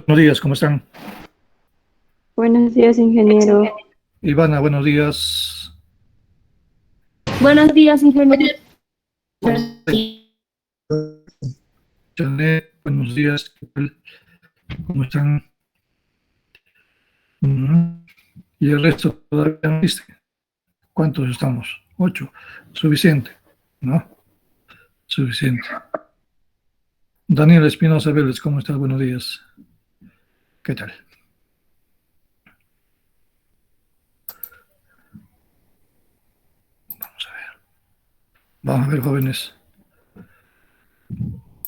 Buenos días, ¿cómo están? Buenos días, ingeniero. Ivana, buenos días. Buenos días, ingeniero. Janet, buenos días. ¿Qué tal? ¿Cómo están? Ujú. Y el resto todavía no viste. ¿Cuántos estamos? 8. Suficiente, ¿no? Suficiente. Daniel Espinosa Vélez, ¿cómo estás? Buenos días. ¿Qué tal? Vamos a ver. Vamos a ver, jóvenes.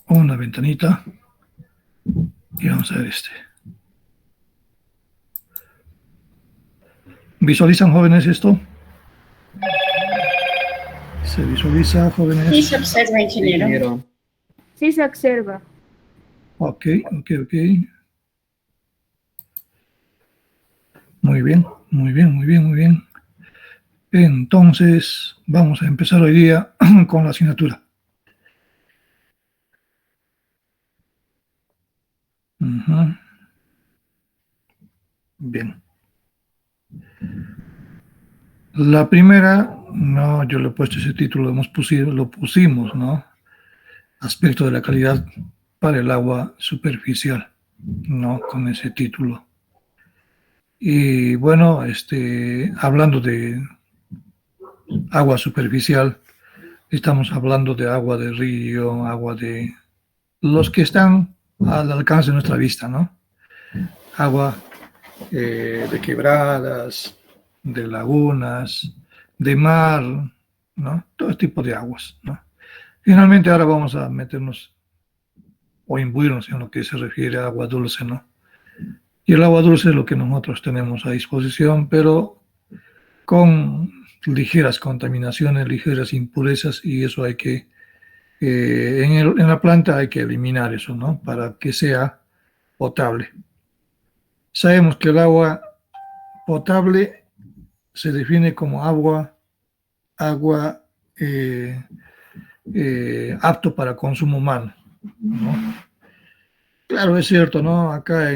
Una ventanita. Y vamos a ver este. ¿Visualizan, jóvenes, esto? ¿Se visualiza, jóvenes? Sí se observa, ingeniero. Sí se observa. Ok. Muy bien, muy bien, muy bien, muy bien. Entonces, vamos a empezar hoy día con la asignatura. Ujú. Bien. La primera, no, yo le he puesto ese título, lo pusimos, ¿no? Aspecto de la calidad para el agua superficial, ¿no? Con ese título. Y bueno, hablando de agua superficial, estamos hablando de agua de río, agua de los que están al alcance de nuestra vista, ¿no? Agua de quebradas, de lagunas, de mar, ¿no? Todo tipo de aguas, ¿no? Finalmente ahora vamos a meternos o imbuirnos en lo que se refiere a agua dulce, ¿no? Y el agua dulce es lo que nosotros tenemos a disposición, pero con ligeras contaminaciones, ligeras impurezas, y eso hay que, en la planta hay que eliminar eso, ¿no? Para que sea potable. Sabemos que el agua potable se define como agua eh, apto para consumo humano, ¿no? Claro, es cierto, ¿no? Acá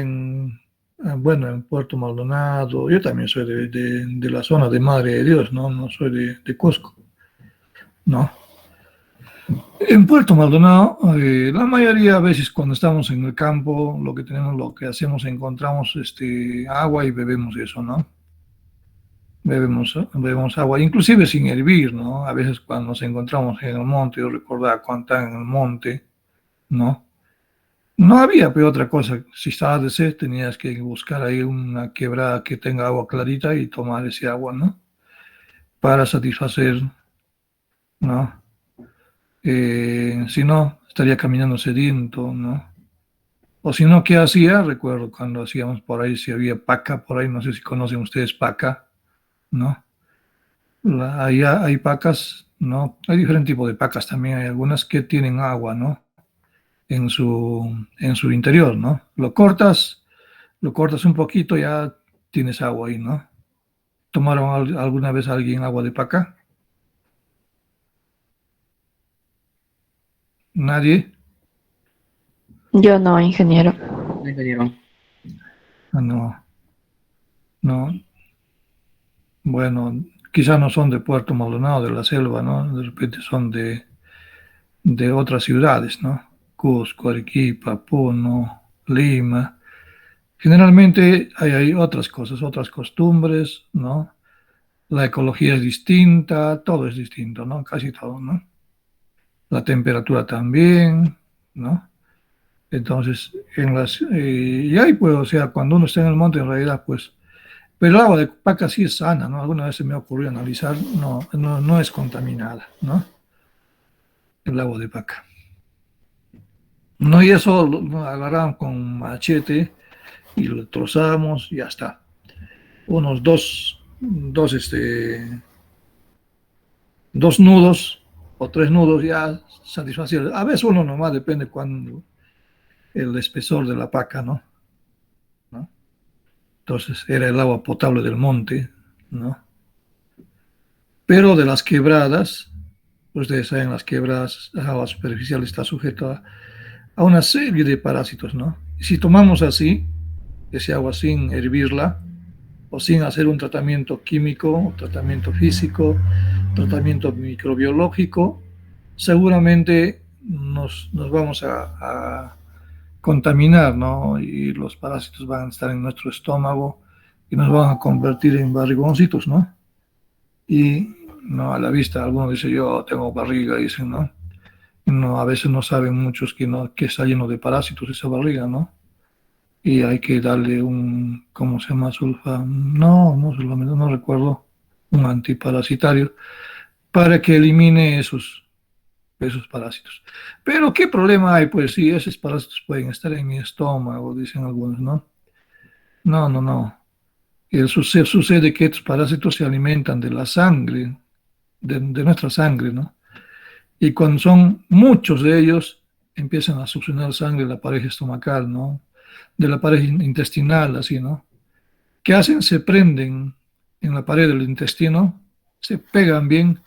bueno, en Puerto Maldonado, yo también soy de la zona de Madre de Dios, ¿no? No soy de Cusco, ¿no? En Puerto Maldonado, la mayoría de veces cuando estamos en el campo, lo que hacemos, encontramos agua y bebemos eso, ¿no? Bebemos agua, inclusive sin hervir, ¿no? A veces cuando nos encontramos en el monte, yo recordaba cuando estaba en el monte, ¿no? No había pero otra cosa. Si estabas de sed, tenías que buscar ahí una quebrada que tenga agua clarita y tomar ese agua, ¿no? Para satisfacer, ¿no? Si no, estaría caminando sediento, ¿no? O si no, ¿qué hacía? Recuerdo cuando hacíamos por ahí, si había paca por ahí, no sé si conocen ustedes paca, ¿no? Ahí hay pacas, ¿no? Hay diferentes tipos de pacas también, hay algunas que tienen agua, ¿no? En su interior, ¿no? Lo cortas un poquito, ya tienes agua ahí, ¿no? ¿Tomaron alguna vez alguien agua de paca? ¿Nadie? Yo no, ingeniero. Ah, no, no. Bueno, quizás no son de Puerto Maldonado, de la selva, ¿no? De repente son de otras ciudades, ¿no? Cusco, Arequipa, Puno, Lima. Generalmente hay otras cosas, otras costumbres, ¿no? La ecología es distinta, todo es distinto, ¿no? Casi todo, ¿no? La temperatura también, ¿no? Entonces, y ahí pues, o sea, cuando uno está en el monte, en realidad, pues, pero el agua de Paca sí es sana, ¿no? Alguna vez se me ocurrió analizar, no es contaminada, ¿no? El agua de Paca. No, y eso lo agarramos con machete y lo trozamos y ya está. Unos dos nudos o tres nudos ya satisfacieron. A veces uno nomás depende cuando el espesor de la paca, ¿no? ¿No? Entonces era el agua potable del monte, ¿no? Pero de las quebradas, ustedes saben, las quebradas, la agua superficial está sujeta a una serie de parásitos, ¿no? Y si tomamos así, ese agua sin hervirla o sin hacer un tratamiento químico, tratamiento físico, tratamiento microbiológico, seguramente nos vamos a contaminar, ¿no? Y los parásitos van a estar en nuestro estómago y nos van a convertir en barrigoncitos, ¿no? Y no, a la vista, algunos dicen yo tengo barriga, dicen, ¿no? No, a veces no saben muchos que, no, que está lleno de parásitos esa barriga, ¿no? Y hay que darle un, ¿cómo se llama? No, solamente no recuerdo, un antiparasitario para que elimine esos parásitos. Pero ¿qué problema hay? Pues sí, esos parásitos pueden estar en mi estómago, dicen algunos, ¿no? No. Sucede que estos parásitos se alimentan de la sangre, de nuestra sangre, ¿no? Y cuando son muchos de ellos, empiezan a succionar sangre de la pared estomacal, ¿no? De la pared intestinal, así, ¿no? ¿Qué hacen? Se prenden en la pared del intestino, se pegan bien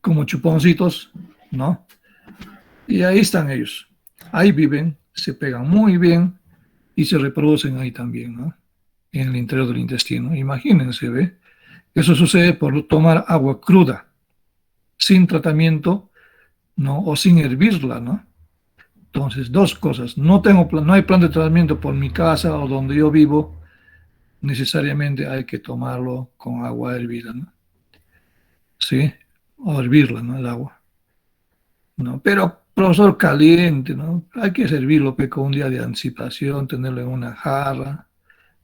como chuponcitos, ¿no? Y ahí están ellos. Ahí viven, se pegan muy bien y se reproducen ahí también, ¿no? En el interior del intestino. Imagínense, ¿ve? Eso sucede por tomar agua cruda, sin tratamiento, ¿no? O sin hervirla, ¿no? Entonces, dos cosas. No hay plan de tratamiento por mi casa o donde yo vivo. Necesariamente hay que tomarlo con agua hervida, ¿no? ¿Sí? O hervirla, ¿no? El agua. ¿No? Pero, profesor, caliente, ¿no? Hay que servirlo pe, con un día de anticipación, tenerlo en una jarra,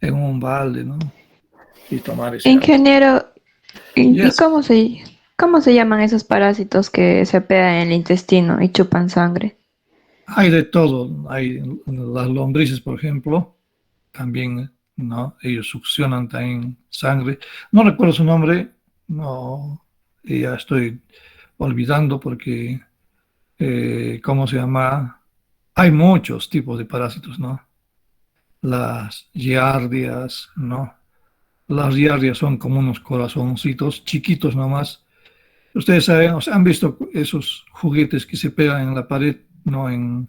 en un balde, ¿no? Y tomar ese agua. Ingeniero, ¿y Yes. cómo se llaman esos parásitos que se pegan en el intestino y chupan sangre? Hay de todo. Hay las lombrices, por ejemplo, también, ¿no? Ellos succionan también sangre. No recuerdo su nombre, no, y ya estoy olvidando porque, ¿cómo se llama? Hay muchos tipos de parásitos, ¿no? Las giardias, ¿no? Las giardias son como unos corazoncitos chiquitos nomás. Ustedes saben, o sea, han visto esos juguetes que se pegan en la pared, ¿no? En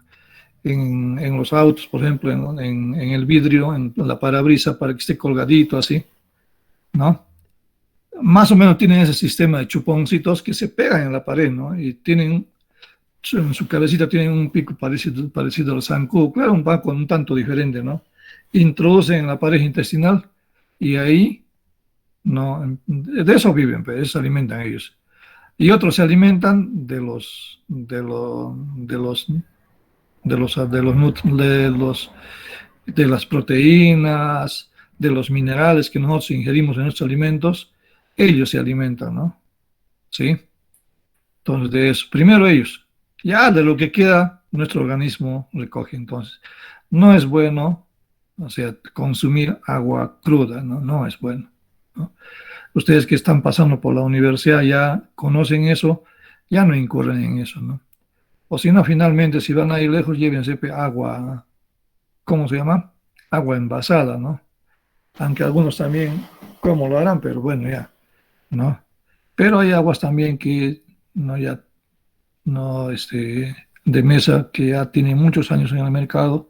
los autos, por ejemplo, en el vidrio, en la parabrisa, para que esté colgadito así, ¿no? Más o menos tienen ese sistema de chuponcitos que se pegan en la pared, ¿no? Y tienen, en su cabecita tienen un pico parecido al zancudo, claro, un poco un tanto diferente, ¿no? Introducen en la pared intestinal y ahí, ¿no? De eso viven, pues, de eso se alimentan ellos. Y otros se alimentan de las proteínas, de los minerales que nosotros ingerimos en nuestros alimentos, ellos se alimentan, ¿no? ¿Sí? Entonces, de eso, primero ellos, ya de lo que queda, nuestro organismo recoge. Entonces, no es bueno, o sea, consumir agua cruda, ¿no? No es bueno, ¿no? Ustedes que están pasando por la universidad ya conocen eso, ya no incurren en eso, ¿no? O si no, finalmente, si van a ir lejos, llévense agua, ¿cómo se llama? Agua envasada, ¿no? Aunque algunos también, ¿cómo lo harán? Pero bueno, ya, ¿no? Pero hay aguas también que no, ya, no, de mesa, que ya tienen muchos años en el mercado,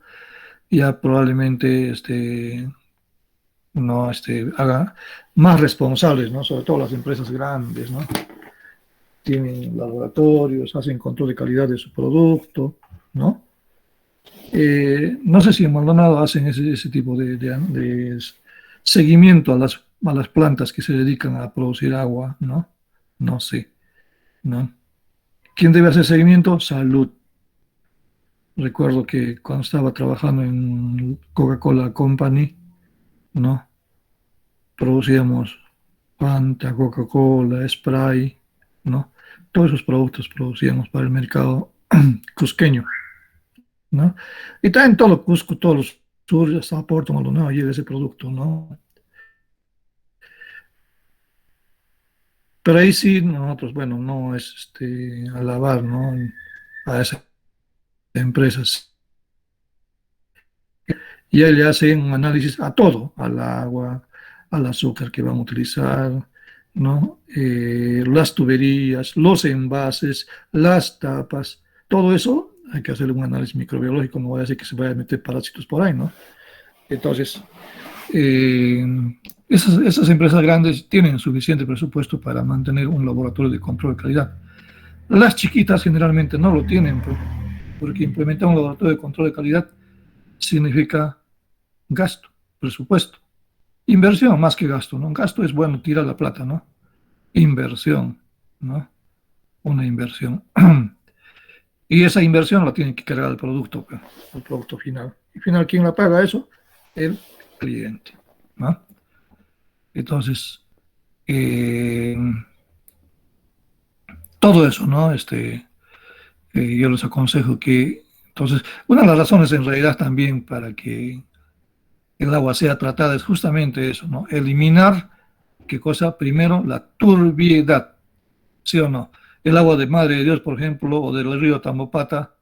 ya probablemente, no, haga más responsables, ¿no? Sobre todo las empresas grandes, ¿no? Tienen laboratorios, hacen control de calidad de su producto, ¿no? No sé si en Maldonado hacen ese tipo de seguimiento a las plantas que se dedican a producir agua, ¿no? No sé, ¿no? ¿Quién debe hacer seguimiento? Salud. Recuerdo que cuando estaba trabajando en Coca-Cola Company, ¿no? Producíamos Fanta, Coca-Cola, Spray, ¿no? Todos esos productos producíamos para el mercado cusqueño, ¿no? Y también todo Cusco, todos los sur, hasta Puerto Maldonado llega ese producto, ¿no? Pero ahí sí nosotros, bueno, no es alabar, ¿no? A esas empresas. Y ahí le hacen un análisis a todo, al agua, al azúcar que van a utilizar, ¿no? Las tuberías, los envases, las tapas, todo eso hay que hacerle un análisis microbiológico, no vaya a ser que se vaya a meter parásitos por ahí, ¿no? Entonces, eh, esas empresas grandes tienen suficiente presupuesto para mantener un laboratorio de control de calidad. Las chiquitas generalmente no lo tienen, porque implementar un laboratorio de control de calidad significa gasto, presupuesto, inversión más que gasto, ¿no? Gasto es bueno, tira la plata, ¿no? Inversión, ¿no? Una inversión. Y esa inversión la tiene que cargar el producto final. Y final, ¿quién la paga eso? El cliente, ¿no? Entonces, eh, todo eso, ¿no? Yo les aconsejo que, entonces, una de las razones en realidad también para que el agua sea tratada es justamente eso, ¿no? Eliminar, ¿qué cosa? Primero, la turbiedad, ¿sí o no? El agua de Madre de Dios, por ejemplo, o del río Tambopata,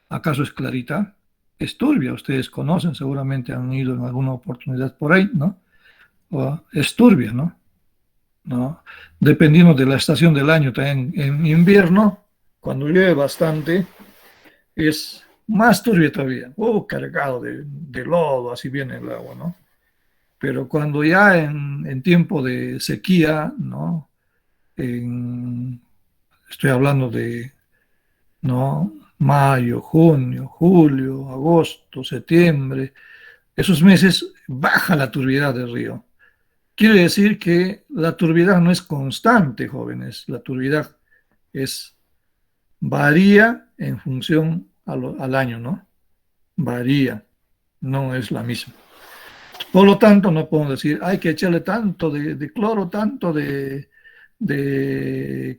¿acaso es clarita? Es turbia, ustedes conocen, seguramente han ido en alguna oportunidad por ahí, ¿no? O es turbia, ¿no? ¿No? Dependiendo de la estación del año, también en invierno, cuando llueve bastante, es más turbio todavía, cargado de lodo, así viene el agua, ¿no? Pero cuando ya en tiempo de sequía, ¿no? Estoy hablando de, ¿no? Mayo, junio, julio, agosto, septiembre, esos meses baja la turbiedad del río. Quiere decir que la turbiedad no es constante, jóvenes. La turbiedad es, varía en función al año, ¿no? Varía, no es la misma. Por lo tanto, no podemos decir, hay que echarle tanto de cloro, tanto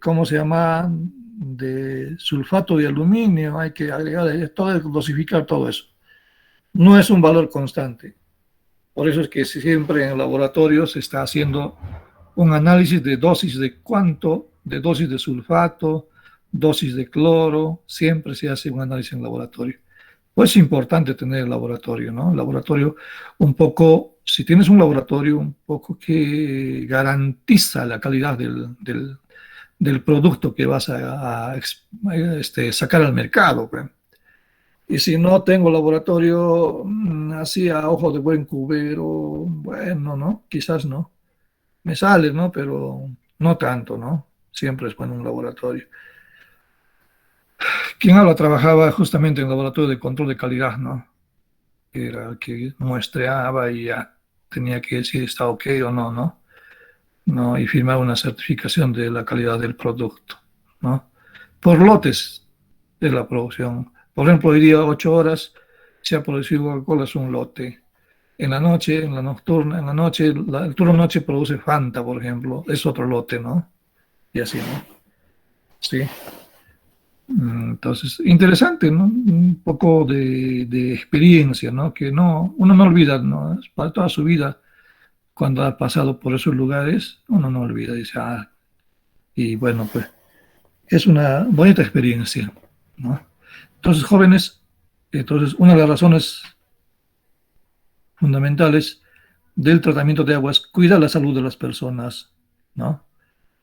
¿cómo se llama? De sulfato de aluminio, hay que agregar, todo, dosificar todo eso. No es un valor constante. Por eso es que siempre en laboratorios se está haciendo un análisis de dosis de cuánto, de dosis de sulfato, dosis de cloro, siempre se hace un análisis en laboratorio. Pues es importante tener el laboratorio, ¿no? El laboratorio un poco, si tienes un laboratorio un poco que garantiza la calidad del producto que vas a sacar al mercado, pues. Y si no tengo laboratorio así a ojo de buen cubero, bueno, ¿no? Quizás no. Me sale, ¿no? Pero no tanto, ¿no? Siempre es bueno un laboratorio. Quien habla trabajaba justamente en el laboratorio de control de calidad, ¿no? Era el que muestreaba y ya tenía que decir si está ok o no, ¿no? ¿No? Y firmar una certificación de la calidad del producto, ¿no? Por lotes de la producción. Por ejemplo, hoy día 8 horas se ha producido Coca-Cola, es un lote. En la noche, en la nocturna, en la noche, el turno noche produce Fanta, por ejemplo, es otro lote, ¿no? Y así, ¿no? Sí. Entonces, interesante, ¿no? Un poco de experiencia, ¿no? Que no, uno no olvida, ¿no? Para toda su vida, cuando ha pasado por esos lugares, uno no olvida, dice, y bueno, pues es una bonita experiencia, ¿no? Entonces, jóvenes, entonces, una de las razones fundamentales del tratamiento de aguas cuida la salud de las personas, ¿no?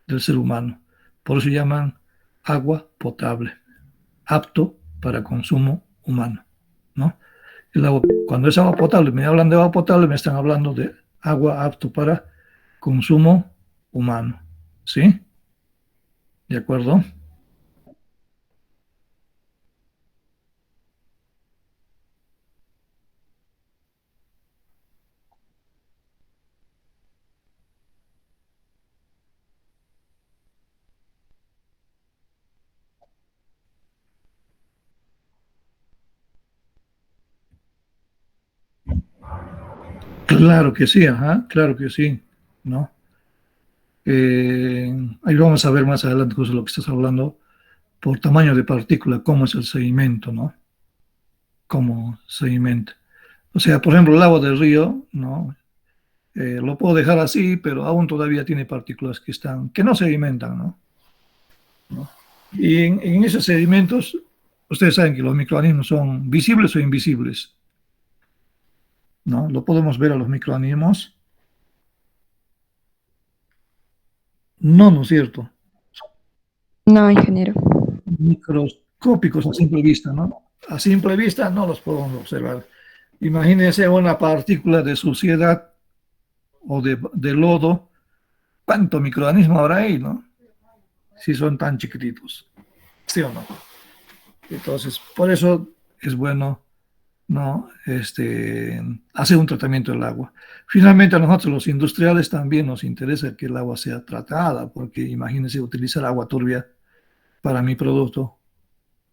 Del ser humano. Por eso llaman agua potable, apto para consumo humano, ¿no? El agua, cuando es agua potable, me hablan de agua potable, me están hablando de agua apto para consumo humano, ¿sí? ¿De acuerdo? Claro que sí, ajá, claro que sí, ¿no? Ahí vamos a ver más adelante justo lo que estás hablando por tamaño de partícula, cómo es el sedimento, ¿no? Cómo sedimento. O sea, por ejemplo, el agua del río, ¿no? Lo puedo dejar así, pero aún todavía tiene partículas que no sedimentan, ¿no? ¿No? Y en esos sedimentos, ustedes saben que los microorganismos son visibles o invisibles, ¿no? Lo podemos ver a los microorganismos. No, ¿no es cierto? No, ingeniero. Microscópicos a simple vista, ¿no? A simple vista no los podemos observar. Imagínense una partícula de suciedad o de lodo, ¿cuánto microorganismo habrá ahí, no? Si son tan chiquititos, ¿sí o no? Entonces, por eso es bueno, ¿no? Hacer un tratamiento del agua. Finalmente, a nosotros los industriales también nos interesa que el agua sea tratada, porque imagínense utilizar agua turbia para mi producto.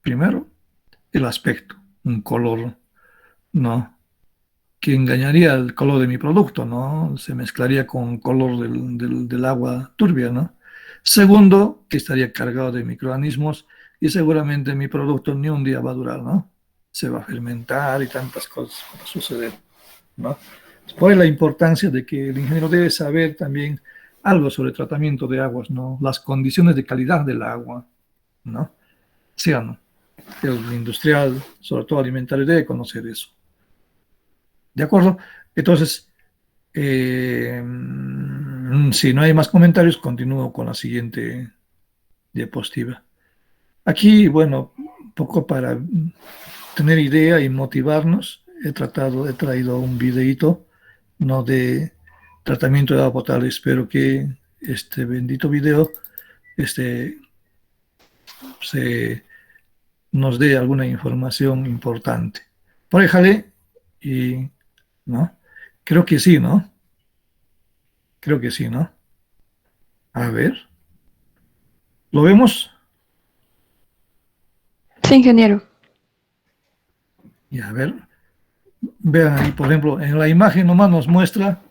Primero, el aspecto, un color, ¿no? Que engañaría el color de mi producto, ¿no? Se mezclaría con el color del agua turbia, ¿no? Segundo, que estaría cargado de microorganismos y seguramente mi producto ni un día va a durar, ¿no? Se va a fermentar y tantas cosas van a suceder, ¿no? Por ahí la importancia de que el ingeniero debe saber también algo sobre el tratamiento de aguas, ¿no? Las condiciones de calidad del agua, ¿no? ¿Sí o no? El industrial, sobre todo alimentario, debe conocer eso. ¿De acuerdo? Entonces, si no hay más comentarios, continúo con la siguiente diapositiva. Aquí, bueno, un poco para tener idea y motivarnos, he traído un videito, ¿no? De tratamiento de agua potable. Espero que este bendito video se nos dé alguna información importante. Por ahí, jale, y, ¿no? Creo que sí, ¿no? Creo que sí, ¿no? A ver, ¿lo vemos? Sí, ingeniero. Y a ver, vean ahí, por ejemplo, en la imagen nomás nos muestra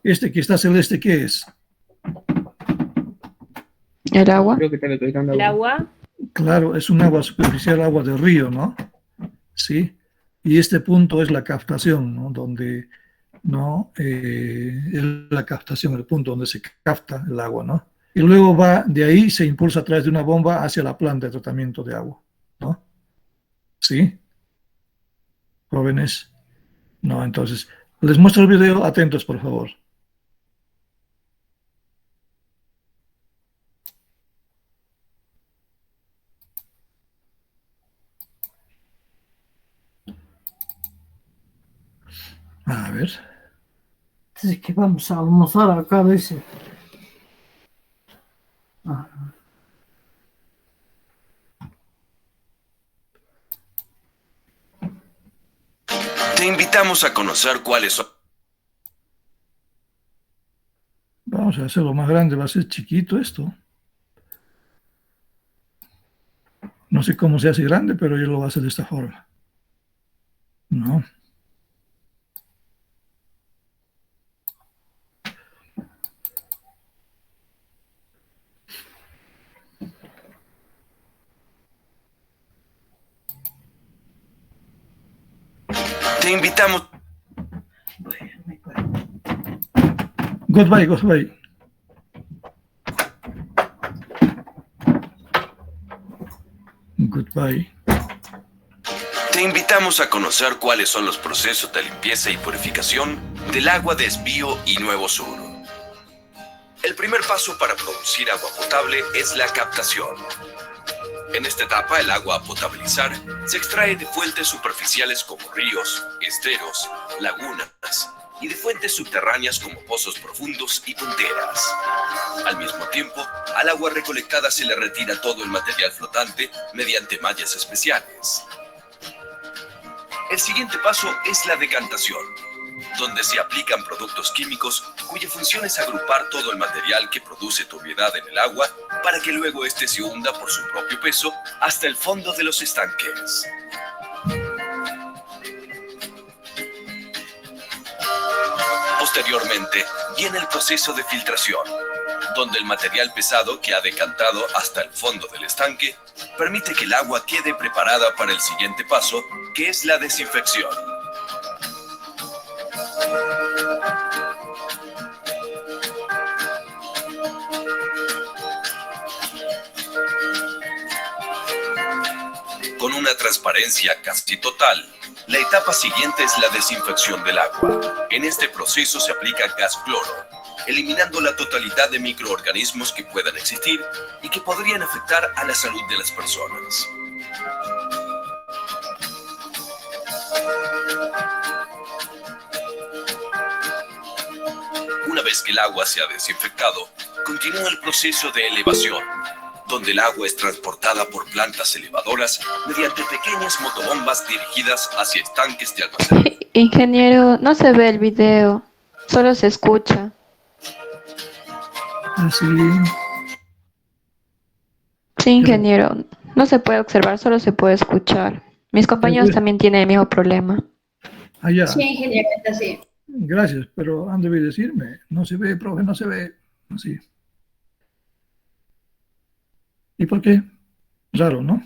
este que está celeste, ¿qué es? El agua. Creo que está detectando El agua. agua, Claro, es un agua superficial, agua de río, ¿no? Sí. Y este punto es la captación, ¿no? Donde, ¿no? Es la captación, el punto donde se capta el agua, ¿no? Y luego va, de ahí se impulsa a través de una bomba hacia la planta de tratamiento de agua, ¿no? ¿Sí? Jóvenes. No, entonces, les muestro el video, atentos, por favor. A ver. Dice que vamos a almorzar acá, dice. Ah, Te invitamos a conocer cuáles son. Vamos a hacerlo más grande, va a ser chiquito esto. No sé cómo se hace grande, pero yo lo voy a hacer de esta forma. ¿No? Te invitamos. Goodbye, goodbye. Goodbye. Te invitamos a conocer cuáles son los procesos de limpieza y purificación del agua de Esbío y Nuevo Sur. El primer paso para producir agua potable es la captación. En esta etapa, el agua a potabilizar se extrae de fuentes superficiales como ríos, esteros, lagunas y de fuentes subterráneas como pozos profundos y punteras. Al mismo tiempo, al agua recolectada se le retira todo el material flotante mediante mallas especiales. El siguiente paso es la decantación, donde se aplican productos químicos cuya función es agrupar todo el material que produce turbiedad en el agua para que luego éste se hunda por su propio peso hasta el fondo de los estanques. Posteriormente, viene el proceso de filtración, donde el material pesado que ha decantado hasta el fondo del estanque permite que el agua quede preparada para el siguiente paso, que es la desinfección. Con una transparencia casi total, la etapa siguiente es la desinfección del agua. En este proceso se aplica gas cloro, eliminando la totalidad de microorganismos que puedan existir y que podrían afectar a la salud de las personas. Una vez vez que el agua se ha desinfectado, continúa el proceso de elevación, donde el agua es transportada por plantas elevadoras mediante pequeñas motobombas dirigidas hacia estanques de almacenamiento. Ingeniero, no se ve el video, solo se escucha. Así, Sí, ingeniero, no se puede observar, solo se puede escuchar. Mis compañeros también tienen el mismo problema. allá. Sí, ingeniero, está así. Gracias, pero han de decirme. No se ve, profe, no se ve. Así. ¿Y por qué? Raro, ¿no?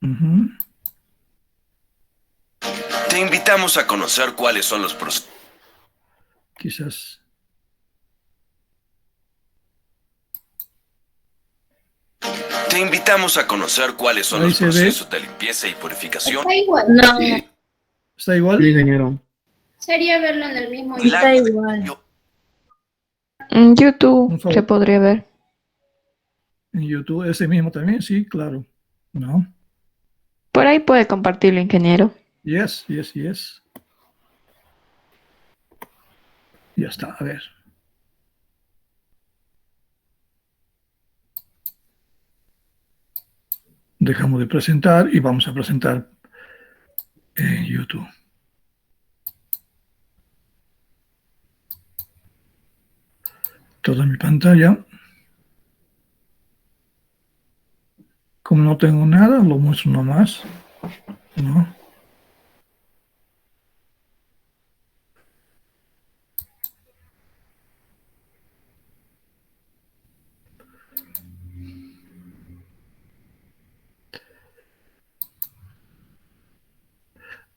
Ujú. Te invitamos a conocer cuáles son los procesos. Quizás. Te invitamos a conocer cuáles son Ahí los se ve. procesos de limpieza y purificación. Está igual. No, ¿Está igual? Sí, ingeniero. Sería verlo en el mismo El está agua igual. En YouTube Un favor. se podría ver. En YouTube, ese mismo también, sí, claro. ¿No? Por ahí puede compartirlo, ingeniero. Yes, yes, yes. Ya está, a ver. Dejamos de presentar y vamos a presentar en YouTube. Toda mi pantalla. Como no tengo nada, lo muestro nomás. ¿No?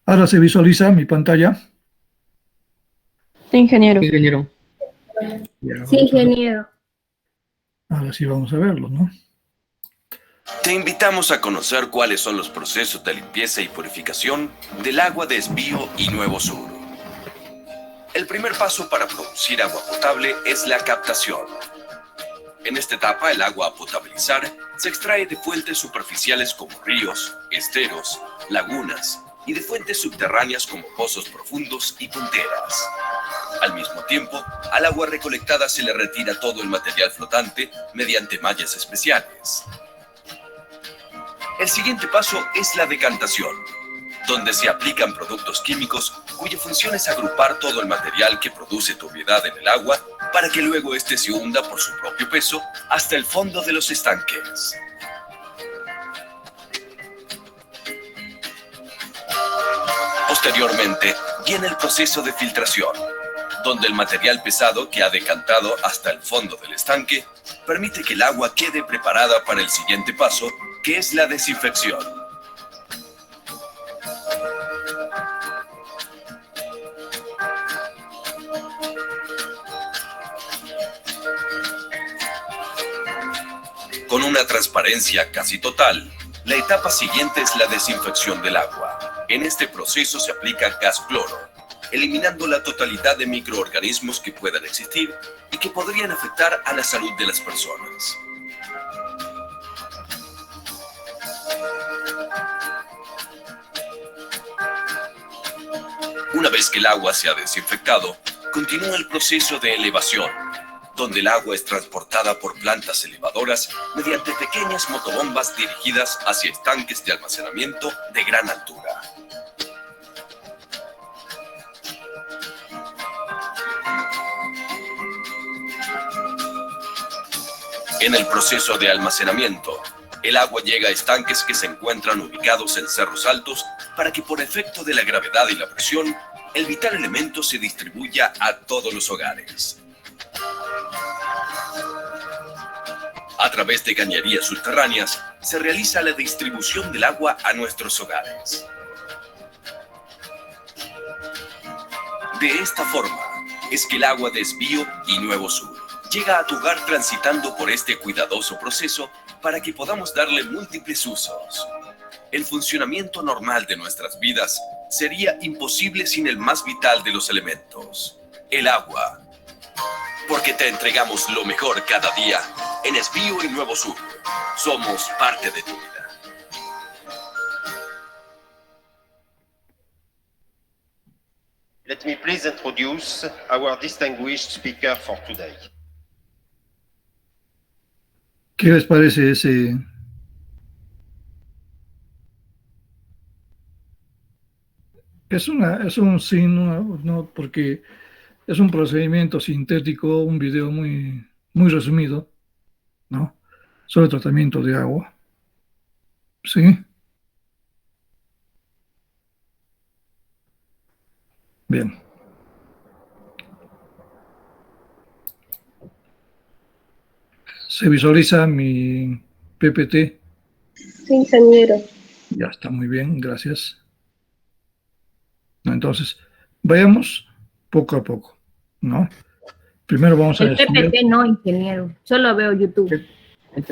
Ahora se visualiza mi pantalla. Sí, ingeniero. Sí, ingeniero. Ya, Sí, vamos a- ingeniero. ahora sí vamos a verlo, ¿no? Te invitamos a conocer cuáles son los procesos de limpieza y purificación del agua de Esbío y Nuevo Sur. El primer paso para producir agua potable es la captación. En esta etapa, el agua a potabilizar se extrae de fuentes superficiales como ríos, esteros, lagunas y de fuentes subterráneas como pozos profundos y punteras. Al mismo tiempo, al agua recolectada se le retira todo el material flotante mediante mallas especiales. El siguiente paso es la decantación, donde se aplican productos químicos cuya función es agrupar todo el material que produce turbidez en el agua para que luego éste se hunda por su propio peso hasta el fondo de los estanques. Posteriormente, viene el proceso de filtración, donde el material pesado que ha decantado hasta el fondo del estanque permite que el agua quede preparada para el siguiente paso, que es la desinfección. Con una transparencia casi total, la etapa siguiente es la desinfección del agua. En este proceso se aplica gas cloro, eliminando la totalidad de microorganismos que puedan existir y que podrían afectar a la salud de las personas. Una vez que el agua se ha desinfectado, continúa el proceso de elevación, donde el agua es transportada por plantas elevadoras mediante pequeñas motobombas dirigidas hacia estanques de almacenamiento de gran altura. En el proceso de almacenamiento, el agua llega a estanques que se encuentran ubicados en cerros altos para que por efecto de la gravedad y la presión, el vital elemento se distribuya a todos los hogares. A través de cañerías subterráneas, se realiza la distribución del agua a nuestros hogares. De esta forma, es que el agua de Esbío y Nuevo Sur llega a tu hogar transitando por este cuidadoso proceso para que podamos darle múltiples usos. El funcionamiento normal de nuestras vidas sería imposible sin el más vital de los elementos, el agua. Porque te entregamos lo mejor cada día en Esbío y Nuevo Sur. Somos parte de tu vida. Let me please introduce our distinguished speaker for today. ¿Qué les parece ese? Es un sí, no, porque es un procedimiento sintético, un video muy resumido, ¿no? Sobre tratamiento de agua. ¿Sí? Bien. ¿Se visualiza mi PPT? Sí, ingeniero. Ya está muy bien, gracias. ¿No? Entonces, vayamos poco a poco, ¿no? Primero vamos a El estudiar. PPT no, ingeniero. Solo veo YouTube.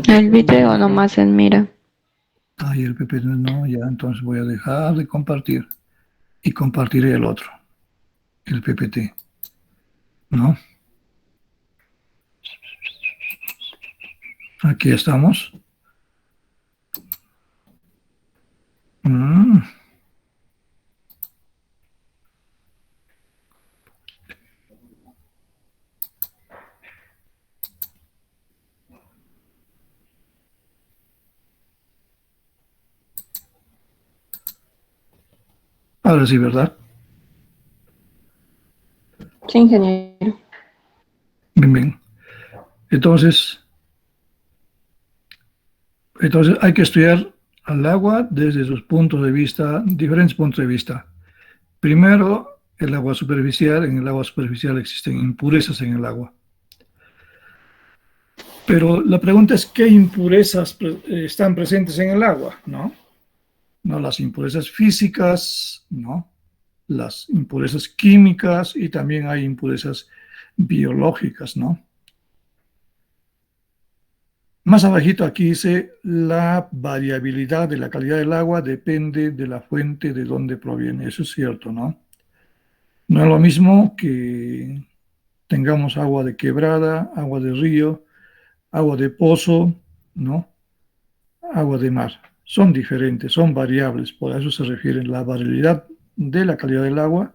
El video nomás en mira. Ay, el PPT no, ya, entonces voy a dejar de compartir y compartiré el otro, el PPT, ¿no? Aquí estamos. Mm. Ahora sí, ¿verdad? Sí, ingeniero. Bien, bien. Entonces hay que estudiar al agua desde sus puntos de vista, diferentes puntos de vista. Primero, el agua superficial. En el agua superficial existen impurezas en el agua. Pero la pregunta es, ¿qué impurezas están presentes en el agua? ¿No? No las impurezas físicas, ¿no? Las impurezas químicas y también hay impurezas biológicas, ¿no? Más abajito aquí dice, la variabilidad de la calidad del agua depende de la fuente de donde proviene. Eso es cierto, ¿no? No es lo mismo que tengamos agua de quebrada, agua de río, agua de pozo, ¿no? Agua de mar. Son diferentes, son variables, por eso se refiere. La variabilidad de la calidad del agua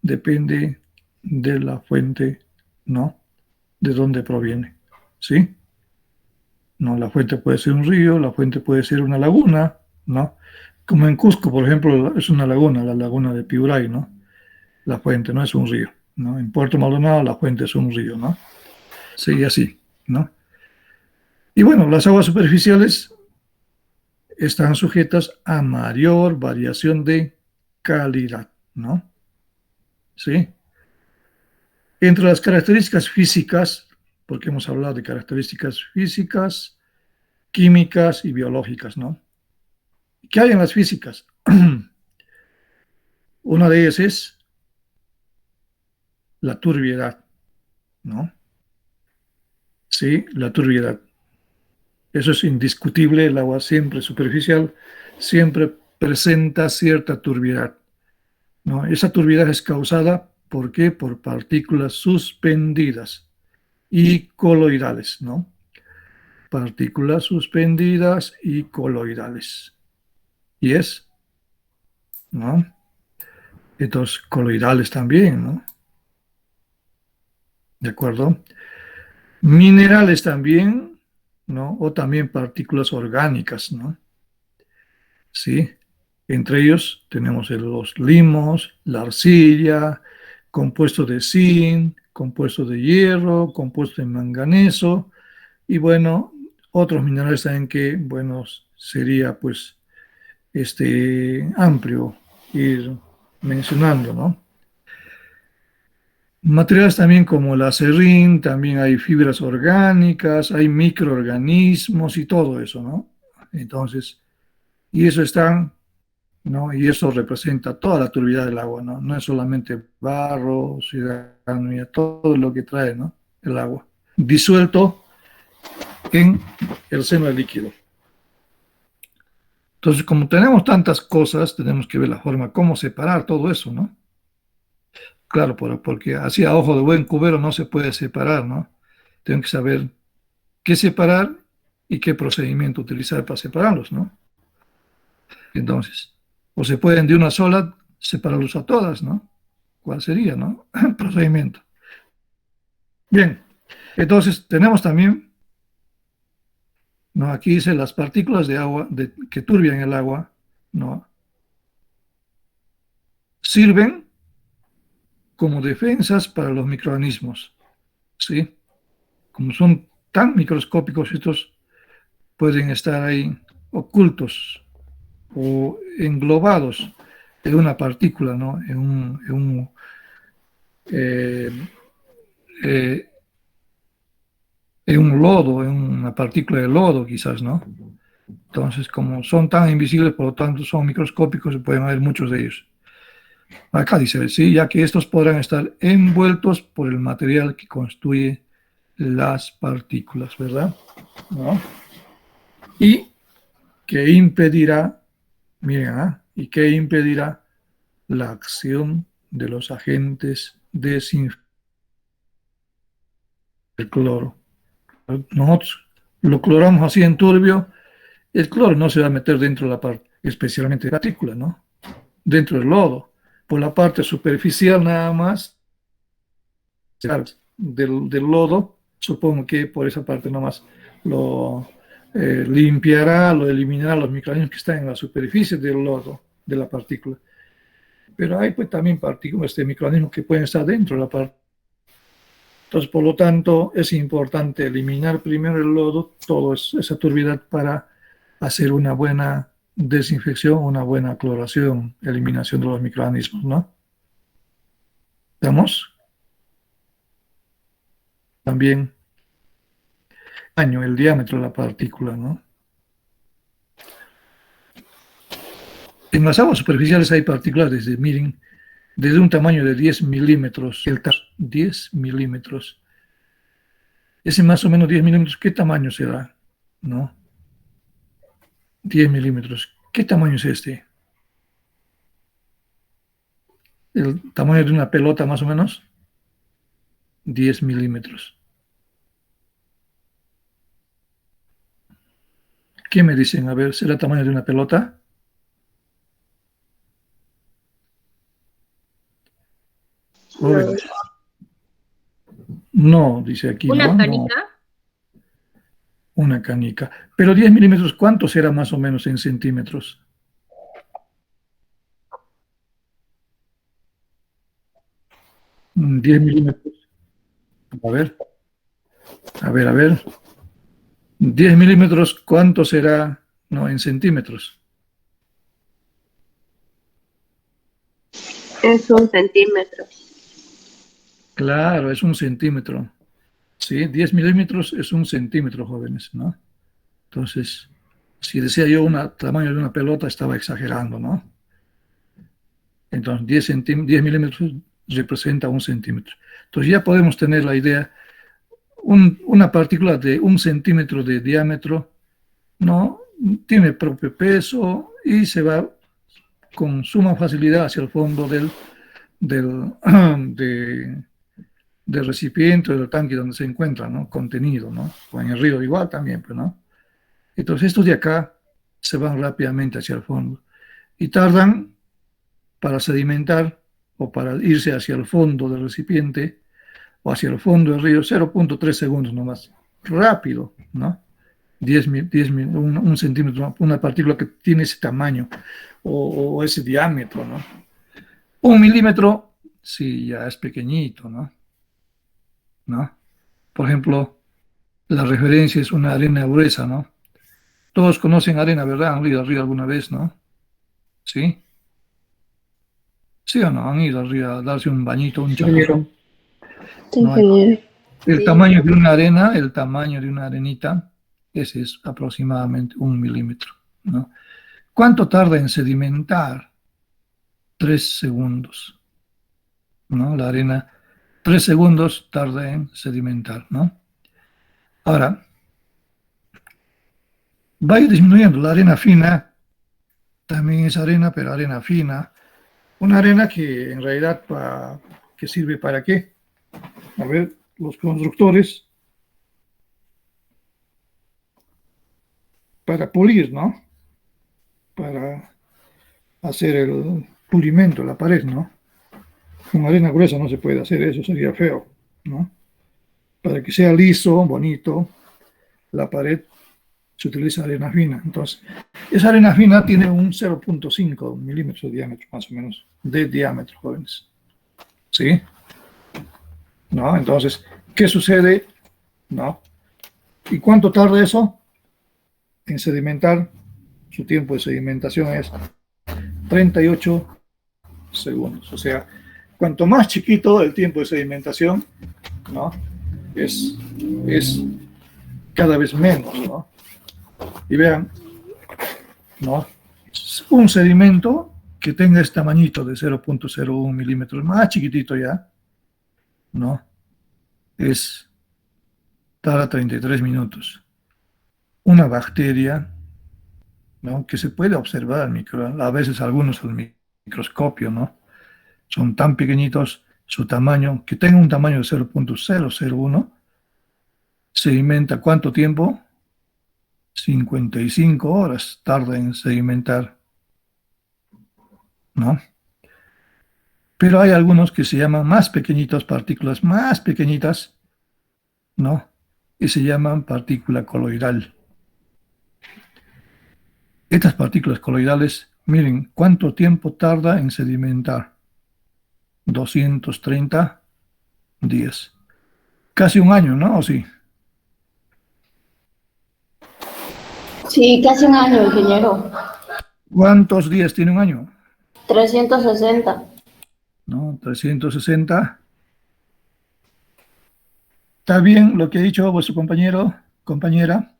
depende de la fuente, ¿no? De dónde proviene, ¿sí? No, la fuente puede ser un río, la fuente puede ser una laguna, ¿no? Como en Cusco, por ejemplo, es una laguna, la laguna de Piuray, ¿no? La fuente no es un río, ¿no? En Puerto Maldonado la fuente es un río, ¿no? Sí, así, ¿no? Y bueno, las aguas superficiales están sujetas a mayor variación de calidad, ¿no? ¿Sí? Entre las características físicas, porque hemos hablado de características físicas, químicas y biológicas, ¿no? ¿Qué hay en las físicas? Una de ellas es la turbiedad, ¿no? Sí, la turbiedad. Eso es indiscutible, el agua siempre superficial, siempre presenta cierta turbiedad, ¿no? Esa turbiedad es causada, ¿por qué? Por partículas suspendidas y coloidales, ¿no? Partículas suspendidas y coloidales. ¿Y es? ¿No? Entonces, coloidales también, ¿no? ¿De acuerdo? Minerales también, ¿no? O también partículas orgánicas, ¿no? Sí. Entre ellos tenemos los limos, la arcilla, compuesto de zinc, compuesto de hierro, compuesto de manganeso, y bueno, otros minerales también que, bueno, sería pues amplio ir mencionando, ¿no? Materiales también como el acerrín, también hay fibras orgánicas, hay microorganismos y todo eso, ¿no? Entonces, y eso están, ¿no? Y eso representa toda la turbidez del agua, ¿no? No es solamente barro, ciudadanía, todo lo que trae, ¿no? El agua, disuelto en el seno del líquido. Entonces, como tenemos tantas cosas, tenemos que ver la forma, cómo separar todo eso, ¿no? Claro, porque así a ojo de buen cubero no se puede separar, ¿no? Tengo que saber qué separar y qué procedimiento utilizar para separarlos, ¿no? Entonces, o se pueden de una sola separarlos a todas, ¿no? cuál sería, ¿no? El procedimiento. Bien, entonces tenemos también, ¿no? Aquí dice las partículas de agua que turbian el agua, ¿no? Sirven como defensas para los microorganismos, ¿sí? Como son tan microscópicos, estos pueden estar ahí ocultos o englobados en una partícula, ¿no? Eh, eh, en un lodo, en una partícula de lodo quizás, ¿no? Entonces, como son tan invisibles, por lo tanto son microscópicos, se pueden ver muchos de ellos. Acá dice, sí, ya que estos podrán estar envueltos por el material que constituye las partículas, ¿verdad? ¿No? Y que impedirá, miren, y que impedirá la acción de los agentes desinfectantes del cloro. Nosotros lo cloramos así en turbio, el cloro no se va a meter dentro de la parte, especialmente de la partícula, ¿no? Dentro del lodo, por la parte superficial nada más del lodo, supongo que por esa parte nada más lo limpiará, lo eliminará los microorganismos que están en la superficie del lodo, de la partícula. Pero hay pues también partículas de microorganismos que pueden estar dentro de la partícula. Entonces, por lo tanto, es importante eliminar primero el lodo, toda esa turbidez para hacer una buena desinfección, una buena cloración, eliminación de los microorganismos, ¿no? ¿Estamos? También el diámetro de la partícula, ¿no? En las aguas superficiales hay partículas miren, desde un tamaño de 10 milímetros, 10 milímetros. Ese más o menos 10 milímetros, ¿qué tamaño será? ¿No? 10 milímetros. ¿Qué tamaño es este? ¿El tamaño de una pelota más o menos? 10 milímetros. ¿Qué me dicen? A ver, ¿será el tamaño de una pelota? Jóvenes. No, dice aquí. ¿Una ¿no? canica? No, una canica. Pero 10 milímetros, ¿cuánto será más o menos en centímetros? ¿10 milímetros? A ver, a ver, a ver. 10 milímetros, ¿cuánto será? No, en centímetros. Es 1 centímetro. Claro, es 1 centímetro. Sí, 10 milímetros es 1 centímetro, jóvenes, ¿no? Entonces, si decía yo un tamaño de una pelota, estaba exagerando, ¿no? Entonces, 10 milímetros representa 1 centímetro. Entonces, ya podemos tener la idea, una partícula de 1 centímetro de diámetro, ¿no? Tiene propio peso y se va con suma facilidad hacia el fondo del recipiente, del tanque donde se encuentra, ¿no? Contenido, ¿no? O en el río igual también, pues, ¿no? Entonces estos de acá se van rápidamente hacia el fondo y tardan para sedimentar o para irse hacia el fondo del recipiente o hacia el fondo del río 0.3 segundos nomás. Rápido, ¿no? 1 centímetro, una partícula que tiene ese tamaño o ese diámetro, ¿no? 1 milímetro, sí, ya es pequeñito, ¿no? ¿No? Por ejemplo, la referencia es una arena gruesa, ¿no? Todos conocen arena, ¿verdad? Han ido al río alguna vez, ¿no? ¿Sí? ¿Sí o no? Han ido al río a darse un bañito, un chapuzón. No, el tamaño de una arena, el tamaño de una arenita, ese es aproximadamente 1 milímetro, ¿no? ¿Cuánto tarda en sedimentar? 3 segundos, ¿no? La arena, 3 segundos tarda en sedimentar, ¿no? Ahora, va a ir disminuyendo. La arena fina también es arena, pero arena fina. Una arena que en realidad que sirve para qué. A ver, los constructores para pulir, ¿no? Para hacer el pulimento, la pared, ¿no? Con arena gruesa no se puede hacer eso, sería feo, ¿no? Para que sea liso, bonito, la pared se utiliza arena fina. Entonces, esa arena fina tiene un 0.5 milímetros de diámetro, más o menos, de diámetro, jóvenes. ¿Sí? ¿No? Entonces, ¿qué sucede? ¿No? ¿Y cuánto tarda eso en sedimentar? Su tiempo de sedimentación es 38 segundos. O sea, cuanto más chiquito el tiempo de sedimentación, ¿no? Es cada vez menos, ¿no? Y vean, ¿no? Un sedimento que tenga este tamañito de 0.01 milímetros, más chiquitito ya, ¿no? Tarda 33 minutos. Una bacteria, ¿no? Que se puede observar a veces algunos al microscopio, ¿no? Son tan pequeñitos, su tamaño, que tenga un tamaño de 0.001, sedimenta ¿cuánto tiempo? 55 horas tarda en sedimentar, ¿no? Pero hay algunos que se llaman más pequeñitos, partículas más pequeñitas, ¿no? Y se llaman partícula coloidal. Estas partículas coloidales, miren, ¿cuánto tiempo tarda en sedimentar? 230 días. Casi un año, ¿no? ¿O sí? Sí, casi un año, ingeniero. ¿Cuántos días tiene un año? 360. ¿No? 360. ¿Está bien lo que ha dicho vuestro compañero, compañera?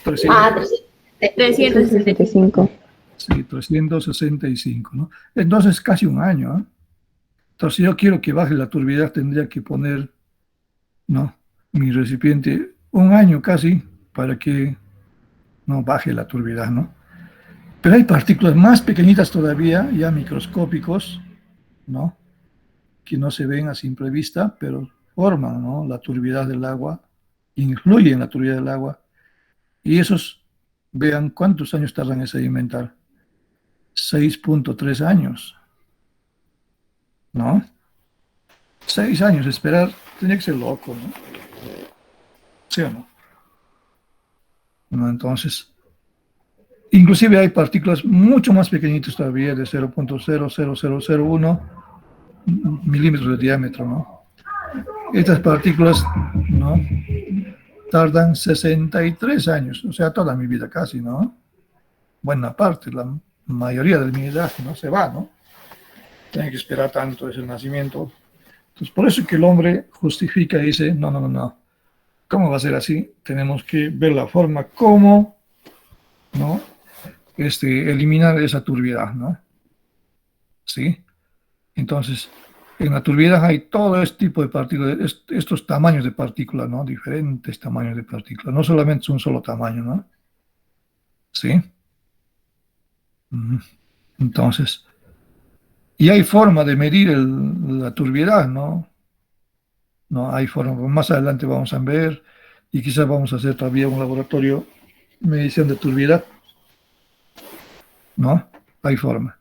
365. Sí, 365, ¿no? Entonces casi un año, ¿eh? Entonces, si yo quiero que baje la turbidez, tendría que poner, ¿no? Mi recipiente un año casi para que no baje la turbidez, ¿no? Pero hay partículas más pequeñitas todavía, ya microscópicos, ¿no? Que no se ven a simple vista, pero forman, ¿no? La turbidez del agua, influyen en la turbidez del agua. Y esos, vean cuántos años tardan en sedimentar. 6.3 años, ¿no? 6 años, esperar, tenía que ser loco, ¿no? ¿Sí o no? ¿No? Entonces, inclusive hay partículas mucho más pequeñitas todavía, de 0.00001 milímetros de diámetro, ¿no? Estas partículas, ¿no? Tardan 63 años, o sea, toda mi vida casi, ¿no? Buena parte, la mayoría de mi edad, ¿no? Se va, ¿no? Tiene que esperar tanto desde el nacimiento. Entonces, por eso que el hombre justifica y dice, no, no, no, no. ¿Cómo va a ser así? Tenemos que ver la forma como, ¿no? Eliminar esa turbidez, ¿no? ¿Sí? Entonces, en la turbidez hay todo este tipo de partículas, estos tamaños de partículas, ¿no? Diferentes tamaños de partículas, no solamente es un solo tamaño, ¿no? ¿Sí? Entonces, y hay forma de medir la turbidez, ¿no? No hay forma, más adelante vamos a ver, y quizás vamos a hacer todavía un laboratorio medición de turbidez, ¿no? Hay forma.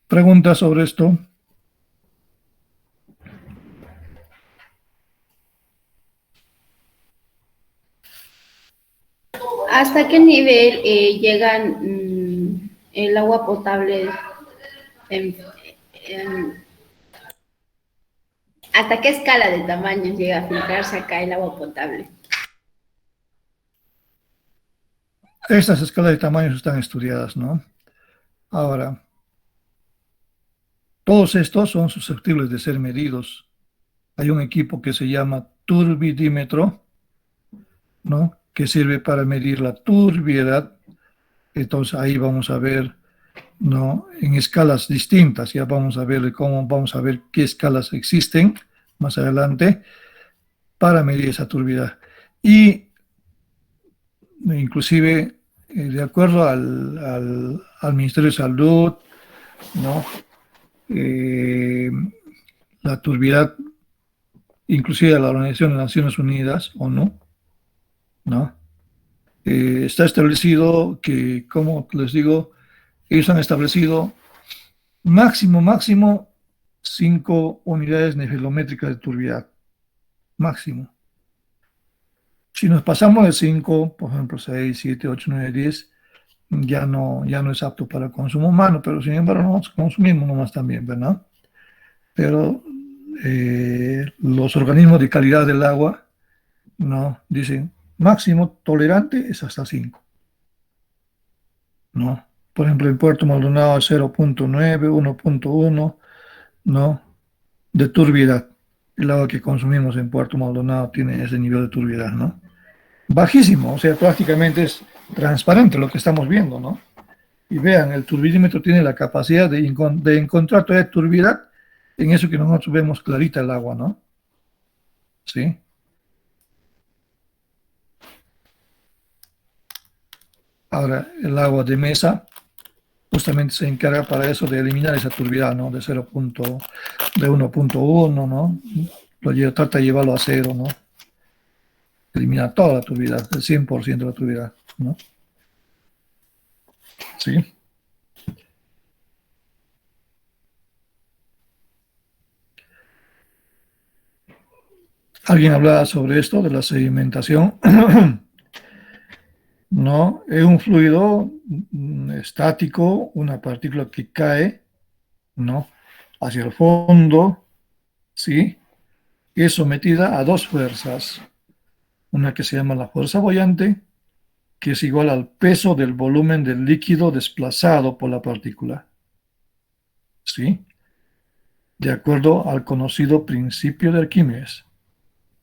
¿Preguntas sobre esto? ¿Hasta qué nivel llegan el agua potable? ¿Hasta qué escala de tamaños llega a filtrarse acá el agua potable? Estas escalas de tamaños están estudiadas, ¿no? Ahora, todos estos son susceptibles de ser medidos. Hay un equipo que se llama turbidímetro, ¿no? Que sirve para medir la turbiedad. Entonces ahí vamos a ver, ¿no? En escalas distintas, ya vamos a ver vamos a ver qué escalas existen más adelante para medir esa turbidez. Y inclusive, de acuerdo al Ministerio de Salud, ¿no? La turbidez, inclusive a la Organización de Naciones Unidas, ONU, ¿no? Está establecido que, como les digo, ellos han establecido máximo 5 unidades nefilométricas de turbidez. Máximo. Si nos pasamos de 5, por ejemplo 6, 7, 8, 9, 10, ya no es apto para el consumo humano, pero sin embargo nosotros consumimos nomás también, ¿verdad? Pero los organismos de calidad del agua no dicen máximo tolerante es hasta 5, ¿no? Por ejemplo, en Puerto Maldonado 0.9, 1.1, ¿no? De turbidez. El agua que consumimos en Puerto Maldonado tiene ese nivel de turbidez, ¿no? Bajísimo, o sea, prácticamente es transparente lo que estamos viendo, ¿no? Y vean, el turbidímetro tiene la capacidad de encontrar toda turbidez en eso que nosotros vemos clarita el agua, ¿no? ¿Sí? Ahora, el agua de mesa justamente se encarga para eso de eliminar esa turbidez, ¿no? De 1.1, ¿no? Trata de llevarlo a 0, ¿no? Eliminar toda la turbidez, el 100% de la turbidez, ¿no? ¿Sí? Alguien hablaba sobre esto, de la sedimentación. No, es un fluido estático, una partícula que cae, ¿no? Hacia el fondo, ¿sí? Y es sometida a 2 fuerzas. Una que se llama la fuerza boyante, que es igual al peso del volumen del líquido desplazado por la partícula, ¿sí? De acuerdo al conocido principio de Arquímedes.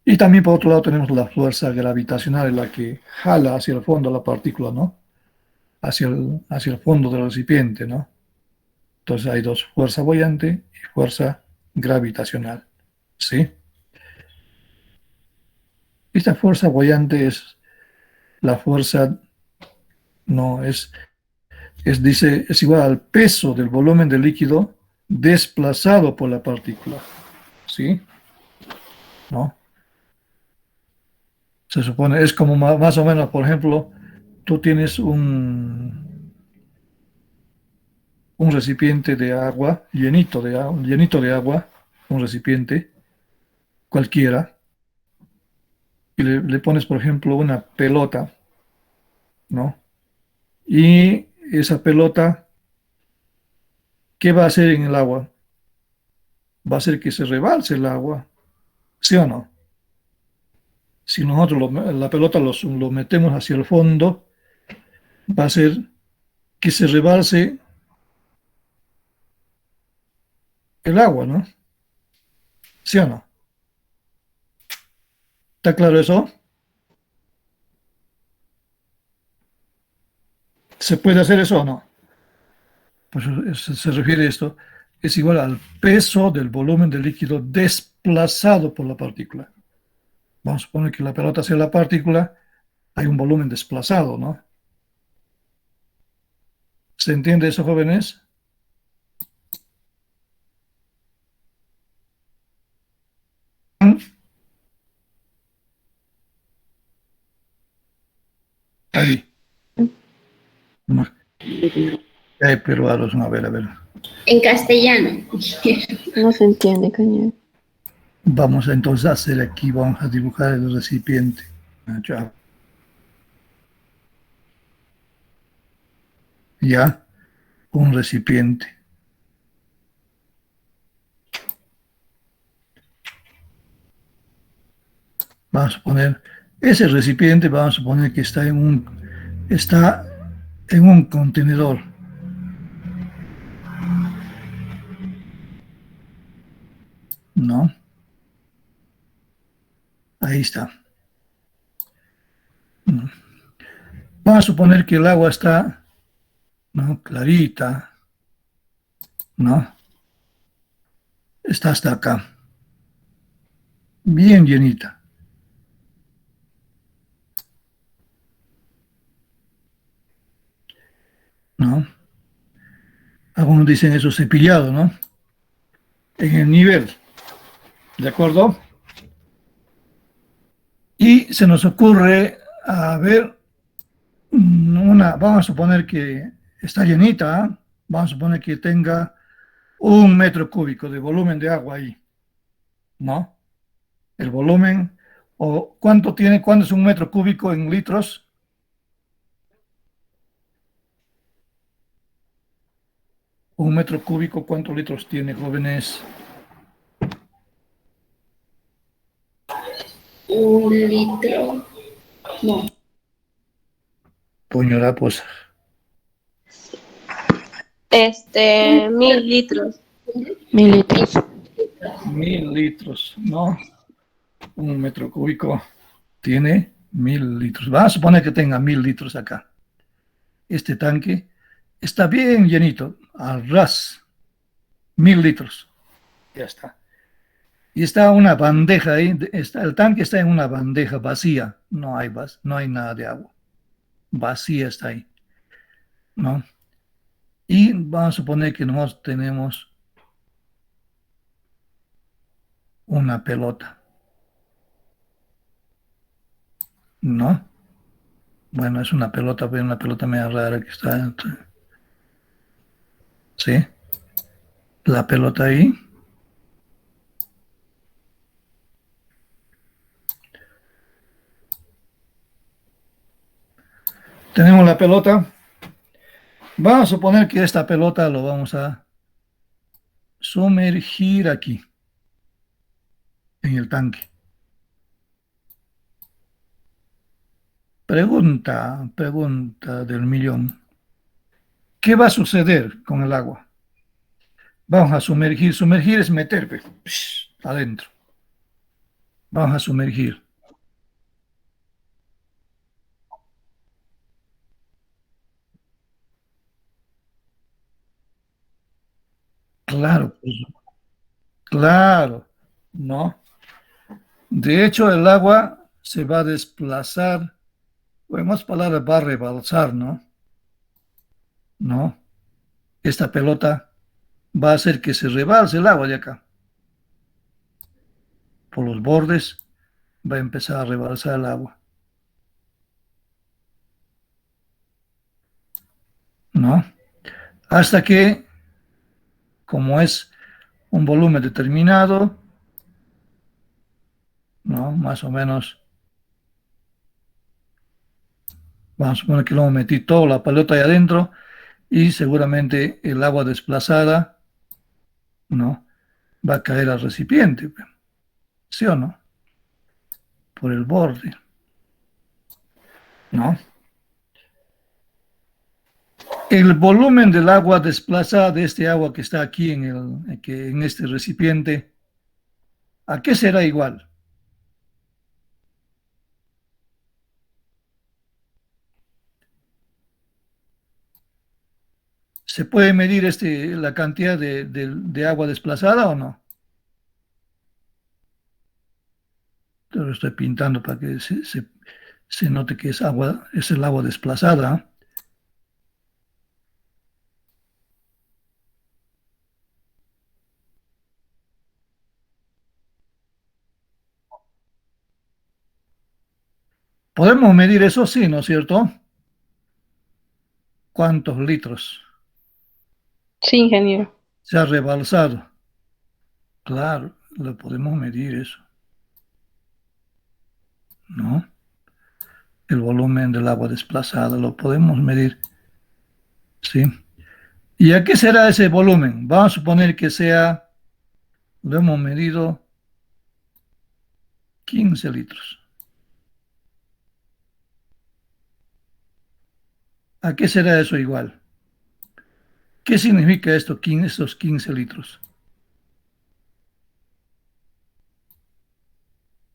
Y también por otro lado tenemos la fuerza gravitacional, la que jala hacia el fondo la partícula, ¿no? Hacia el fondo del recipiente, ¿no? Entonces hay 2, fuerza boyante y fuerza gravitacional, ¿sí? Esta fuerza boyante es la fuerza, no, es igual al peso del volumen del líquido desplazado por la partícula, ¿sí? ¿No? Se supone, es como más o menos, por ejemplo, tú tienes un recipiente de agua, llenito de agua, un recipiente cualquiera, y le pones, por ejemplo, una pelota, ¿no? Y esa pelota, ¿qué va a hacer en el agua? Va a hacer que se rebalse el agua, ¿sí o no? Si nosotros la pelota lo metemos hacia el fondo, va a hacer que se rebalse el agua, ¿no? ¿Sí o no? ¿Está claro eso? ¿Se puede hacer eso o no? Pues se refiere a esto. Es igual al peso del volumen del líquido desplazado por la partícula. Vamos a suponer que la pelota sea la partícula, hay un volumen desplazado, ¿no? ¿Se entiende eso, jóvenes? Ahí. No. Ay, peruanos, a ver. En castellano. No se entiende, cañón. Vamos a entonces a hacer aquí, vamos a dibujar el recipiente. Ya, un recipiente. Vamos a poner, ese recipiente vamos a poner que está en un contenedor. ¿No? Ahí está. Vamos a suponer que el agua está, ¿no? Clarita, ¿no? Está hasta acá. Bien llenita. ¿No? Algunos dicen eso cepillado, ¿no? En el nivel. ¿De acuerdo? Y se nos ocurre, a ver, vamos a suponer que está llenita, ¿eh? Vamos a suponer que tenga 1 metro cúbico de volumen de agua ahí, ¿no? El volumen, o ¿cuánto es 1 metro cúbico en litros? Un metro cúbico, ¿cuántos litros tiene, jóvenes? 1 litro. No. Puño pues. 1000 litros. 1000 litros. 1000 litros, ¿no? 1 metro cúbico tiene 1000 litros. Vamos a suponer que tenga 1000 litros acá. Este tanque está bien llenito, al ras. 1000 litros. Ya está. Y está una bandeja ahí. El tanque está en una bandeja vacía. No hay nada de agua. Vacía está ahí, ¿no? Y vamos a suponer que nosotros tenemos una pelota, ¿no? Bueno, es una pelota, pero una pelota media rara que está. ¿Sí? La pelota ahí. Tenemos la pelota. Vamos a suponer que esta pelota lo vamos a sumergir aquí, en el tanque. Pregunta del millón. ¿Qué va a suceder con el agua? Vamos a sumergir. Sumergir es meter adentro. Vamos a sumergir. Claro, pues, claro, ¿no? De hecho, el agua se va a desplazar, o en más palabras, va a rebalsar, ¿no? ¿No? Esta pelota va a hacer que se rebalse el agua de acá. Por los bordes va a empezar a rebalsar el agua. ¿No? Hasta que, como es un volumen determinado, ¿no? Más o menos, vamos a suponer que lo metí toda la pelota ahí adentro y seguramente el agua desplazada, ¿no? Va a caer al recipiente, ¿sí o no? Por el borde, ¿no? El volumen del agua desplazada de este agua que está aquí en este recipiente, ¿a qué será igual? ¿Se puede medir la cantidad de agua desplazada o no? Yo lo estoy pintando para que se note que es el agua desplazada. ¿Podemos medir eso? Sí, ¿no es cierto? ¿Cuántos litros Sí, ingeniero. se ha rebalsado? Claro, lo podemos medir eso, ¿no? El volumen del agua desplazada lo podemos medir, ¿sí? ¿Y a qué será ese volumen? Vamos a suponer que lo hemos medido 15 litros. ¿A qué será eso igual? ¿Qué significa estos 15 litros?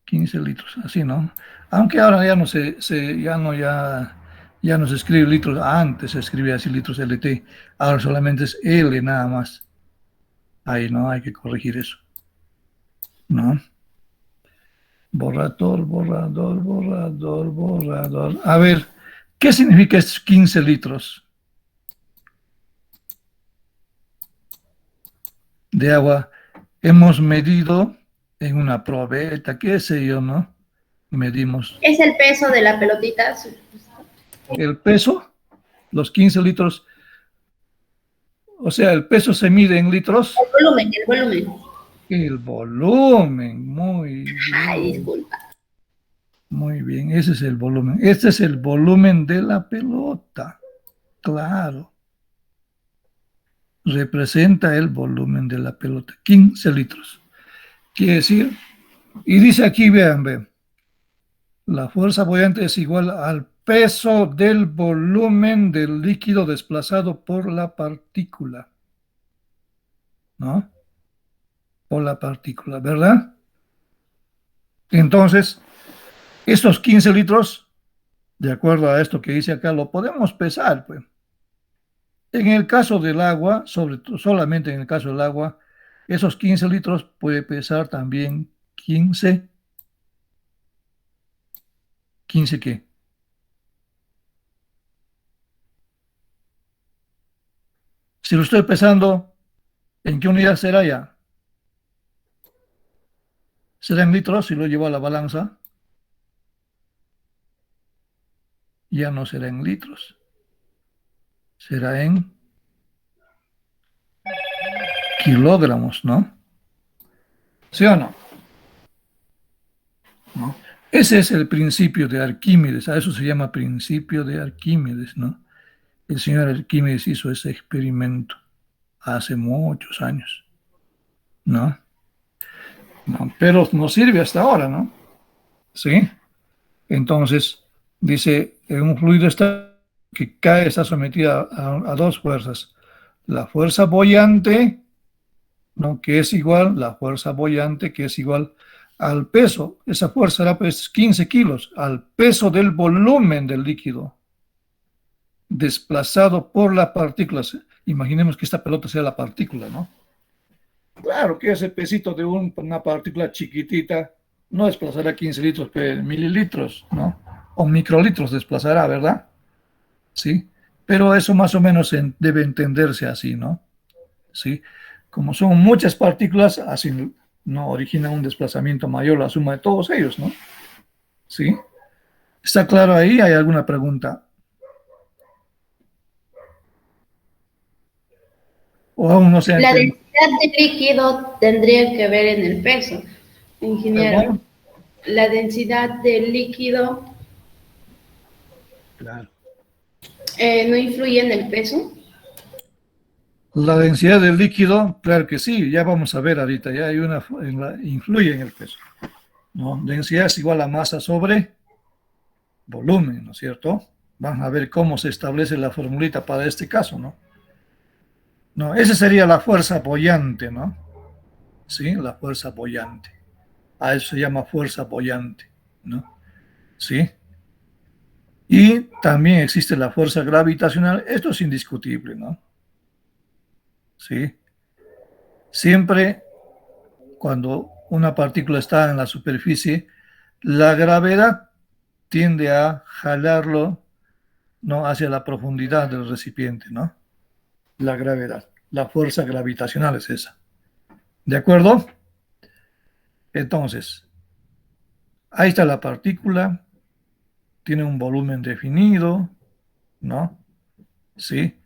15 litros, así, ¿no? Aunque ahora ya no ya no se escribe litros, antes se escribía así litros LT, ahora solamente es L nada más. Ahí no hay que corregir eso, ¿no? Borrador. A ver, ¿qué significa estos 15 litros de agua? Hemos medido en una probeta, qué sé yo, ¿no? Medimos. Es el peso de la pelotita. el peso, los 15 litros, o sea, el peso se mide en litros. El volumen. El volumen, muy Ay, bien. disculpa. Muy bien, ese es el volumen. Este es el volumen de la pelota. Claro. Representa el volumen de la pelota. 15 litros. Quiere decir, y dice aquí, vean, la fuerza boyante es igual al peso del volumen del líquido desplazado por la partícula. ¿No? Por la partícula, ¿verdad? Entonces, estos 15 litros, de acuerdo a esto que dice acá, lo podemos pesar, pues. En el caso del agua, solamente en el caso del agua, esos 15 litros puede pesar también 15. ¿15 qué? Si lo estoy pesando, ¿en qué unidad será ya? ¿Será en litros si lo llevo a la balanza? Ya no será en litros. Será en kilogramos, ¿no? ¿Sí o no? ¿No? Ese es el principio de Arquímedes. A eso se llama principio de Arquímedes, ¿no? El señor Arquímedes hizo ese experimento hace muchos años, ¿no? No, pero nos sirve hasta ahora, ¿no? ¿Sí? Entonces, dice, un fluido que cae está sometido a dos fuerzas. La fuerza boyante, ¿no? Que es igual, la fuerza boyante que es igual al peso. Esa fuerza será pues 15 kilos, al peso del volumen del líquido desplazado por la partícula. Imaginemos que esta pelota sea la partícula, ¿no? Claro que ese pesito de una partícula chiquitita no desplazará 15 litros, pero mililitros, ¿no? O microlitros desplazará, ¿verdad? Sí. Pero eso más o menos debe entenderse así, ¿no? Sí. Como son muchas partículas, así no origina un desplazamiento mayor la suma de todos ellos, ¿no? ¿Sí? ¿Está claro ahí? ¿Hay alguna pregunta? ¿O aún no se ha La entendido? densidad de líquido tendría que ver en el peso, ingeniero. ¿Perdón? La densidad del líquido Claro. no influye en el peso. La densidad del líquido, claro que sí, ya vamos a ver ahorita, ya hay influye en el peso, ¿no? Densidad es igual a masa sobre volumen, ¿no es cierto? Vamos a ver cómo se establece la formulita para este caso, ¿no? No, esa sería la fuerza boyante, ¿no? Sí, la fuerza boyante. A eso se llama fuerza boyante, ¿no? Sí. Y también existe la fuerza gravitacional, esto es indiscutible, ¿no? Sí. Siempre cuando una partícula está en la superficie, la gravedad tiende a jalarlo, ¿no? Hacia la profundidad del recipiente, ¿no? La gravedad, la fuerza gravitacional es esa. ¿De acuerdo? Entonces, ahí está la partícula, tiene un volumen definido, ¿no? Sí.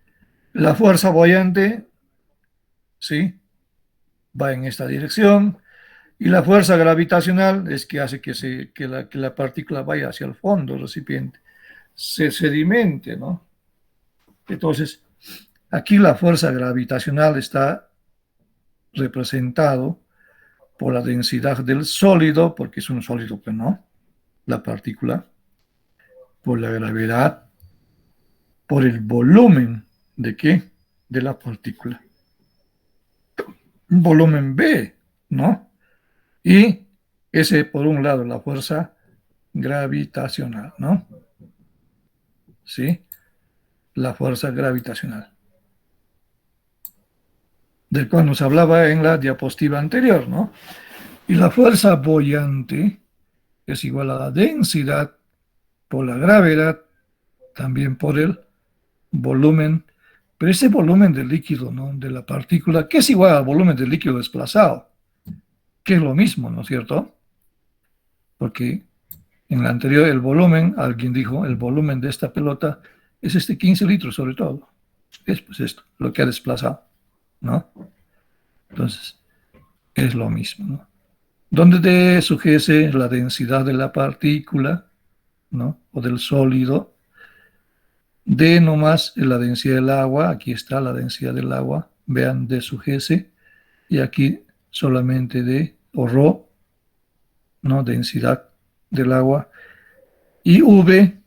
La fuerza boyante, ¿sí? Va en esta dirección. Y la fuerza gravitacional es que hace que la partícula vaya hacia el fondo del recipiente, se sedimente, ¿no? Entonces, aquí la fuerza gravitacional está representado por la densidad del sólido, porque es un sólido, pero no, la partícula, por la gravedad, por el volumen de ¿qué? De la partícula. Un volumen B, ¿no? Y ese, por un lado, la fuerza gravitacional, ¿no? ¿Sí? La fuerza gravitacional, del cual nos hablaba en la diapositiva anterior, ¿no? Y la fuerza boyante es igual a la densidad por la gravedad, también por el volumen, pero ese volumen del líquido, ¿no? De la partícula, que es igual al volumen del líquido desplazado, que es lo mismo, ¿no es cierto? Porque En la anterior, el volumen, alguien dijo, el volumen de esta pelota es 15 litros sobre todo. Es pues esto, lo que ha desplazado, ¿no? Entonces, es lo mismo, ¿no? Donde D su Gs la densidad de la partícula, ¿no? O del sólido. D nomás es la densidad del agua, aquí está la densidad del agua, vean D su Gs, y aquí solamente D o ρ, ¿no? Densidad del agua, y V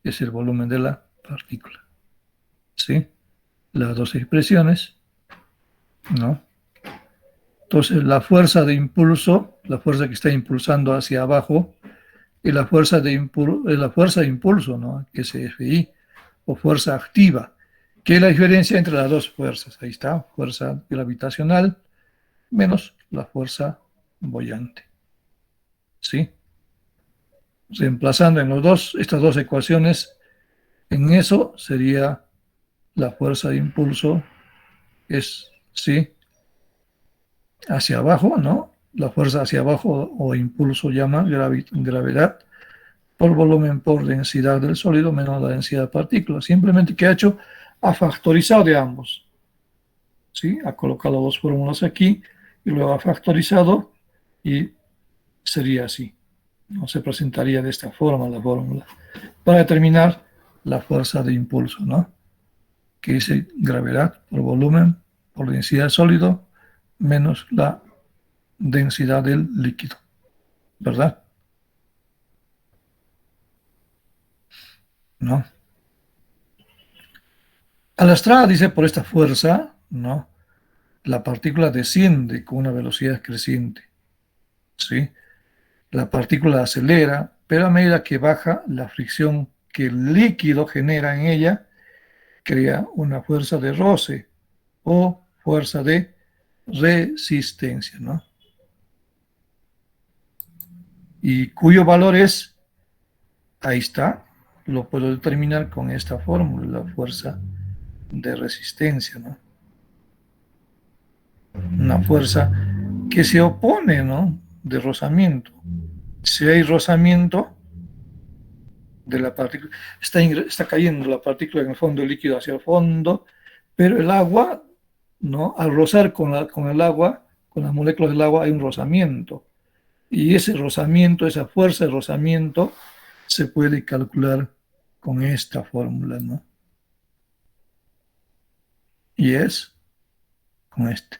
es el volumen de la partícula, ¿sí? Las dos expresiones, ¿no? Entonces, la fuerza de impulso, la fuerza que está impulsando hacia abajo, y la fuerza de impulso, ¿no? Que es Fi, o fuerza activa. ¿Qué es la diferencia entre las dos fuerzas? Ahí está, fuerza gravitacional menos la fuerza boyante. ¿Sí? Reemplazando en estas dos ecuaciones, en eso sería la fuerza de impulso, es, ¿sí? Hacia abajo, ¿no? La fuerza hacia abajo o impulso llama gravedad por volumen por densidad del sólido menos la densidad de partículas. Simplemente, ¿qué ha hecho? Ha factorizado de ambos. ¿Sí? Ha colocado dos fórmulas aquí y luego ha factorizado y sería así. No se presentaría de esta forma la fórmula para determinar la fuerza de impulso, ¿no? Que dice gravedad por volumen por densidad del sólido menos la densidad del líquido, ¿verdad? ¿No? Al astral dice por esta fuerza, ¿no? La partícula desciende con una velocidad creciente, ¿sí? La partícula acelera, pero a medida que baja, la fricción que el líquido genera en ella crea una fuerza de roce o fuerza de resistencia, ¿no? Y cuyo valor es, ahí está, lo puedo determinar con esta fórmula, la fuerza de resistencia, ¿no? Una fuerza que se opone, ¿no? De rozamiento. Si hay rozamiento de la partícula, está cayendo la partícula en el fondo, el líquido hacia el fondo, pero el agua, ¿no? Al rozar con el agua, con las moléculas del agua, hay un rozamiento. Y ese rozamiento, esa fuerza de rozamiento, se puede calcular con esta fórmula, ¿no? Y es con este.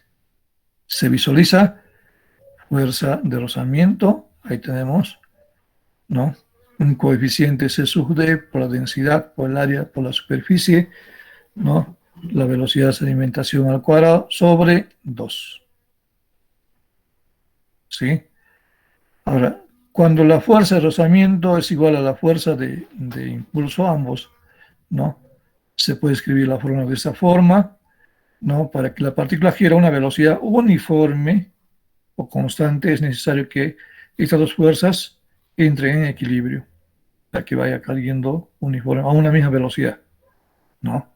Se visualiza fuerza de rozamiento, ahí tenemos, ¿no? Un coeficiente C sub D por la densidad, por el área, por la superficie, ¿no? La velocidad de sedimentación al cuadrado sobre 2. ¿Sí? Ahora, cuando la fuerza de rozamiento es igual a la fuerza de impulso, ambos, ¿no? Se puede escribir la fórmula de esta forma, ¿no? Para que la partícula gire a una velocidad uniforme o constante, es necesario que estas dos fuerzas entren en equilibrio, para que vaya cayendo uniforme, a una misma velocidad, ¿no?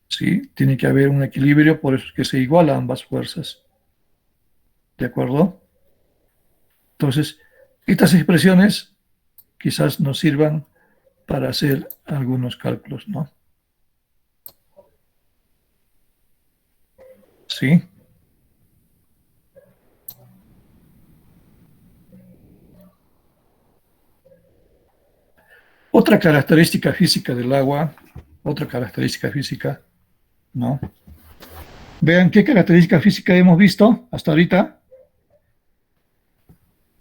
Sí, tiene que haber un equilibrio, por eso es que se igualan ambas fuerzas. ¿De acuerdo? Entonces, estas expresiones quizás nos sirvan para hacer algunos cálculos, ¿no? ¿Sí? Otra característica física del agua, otra característica física, ¿no? Vean qué característica física hemos visto hasta ahorita.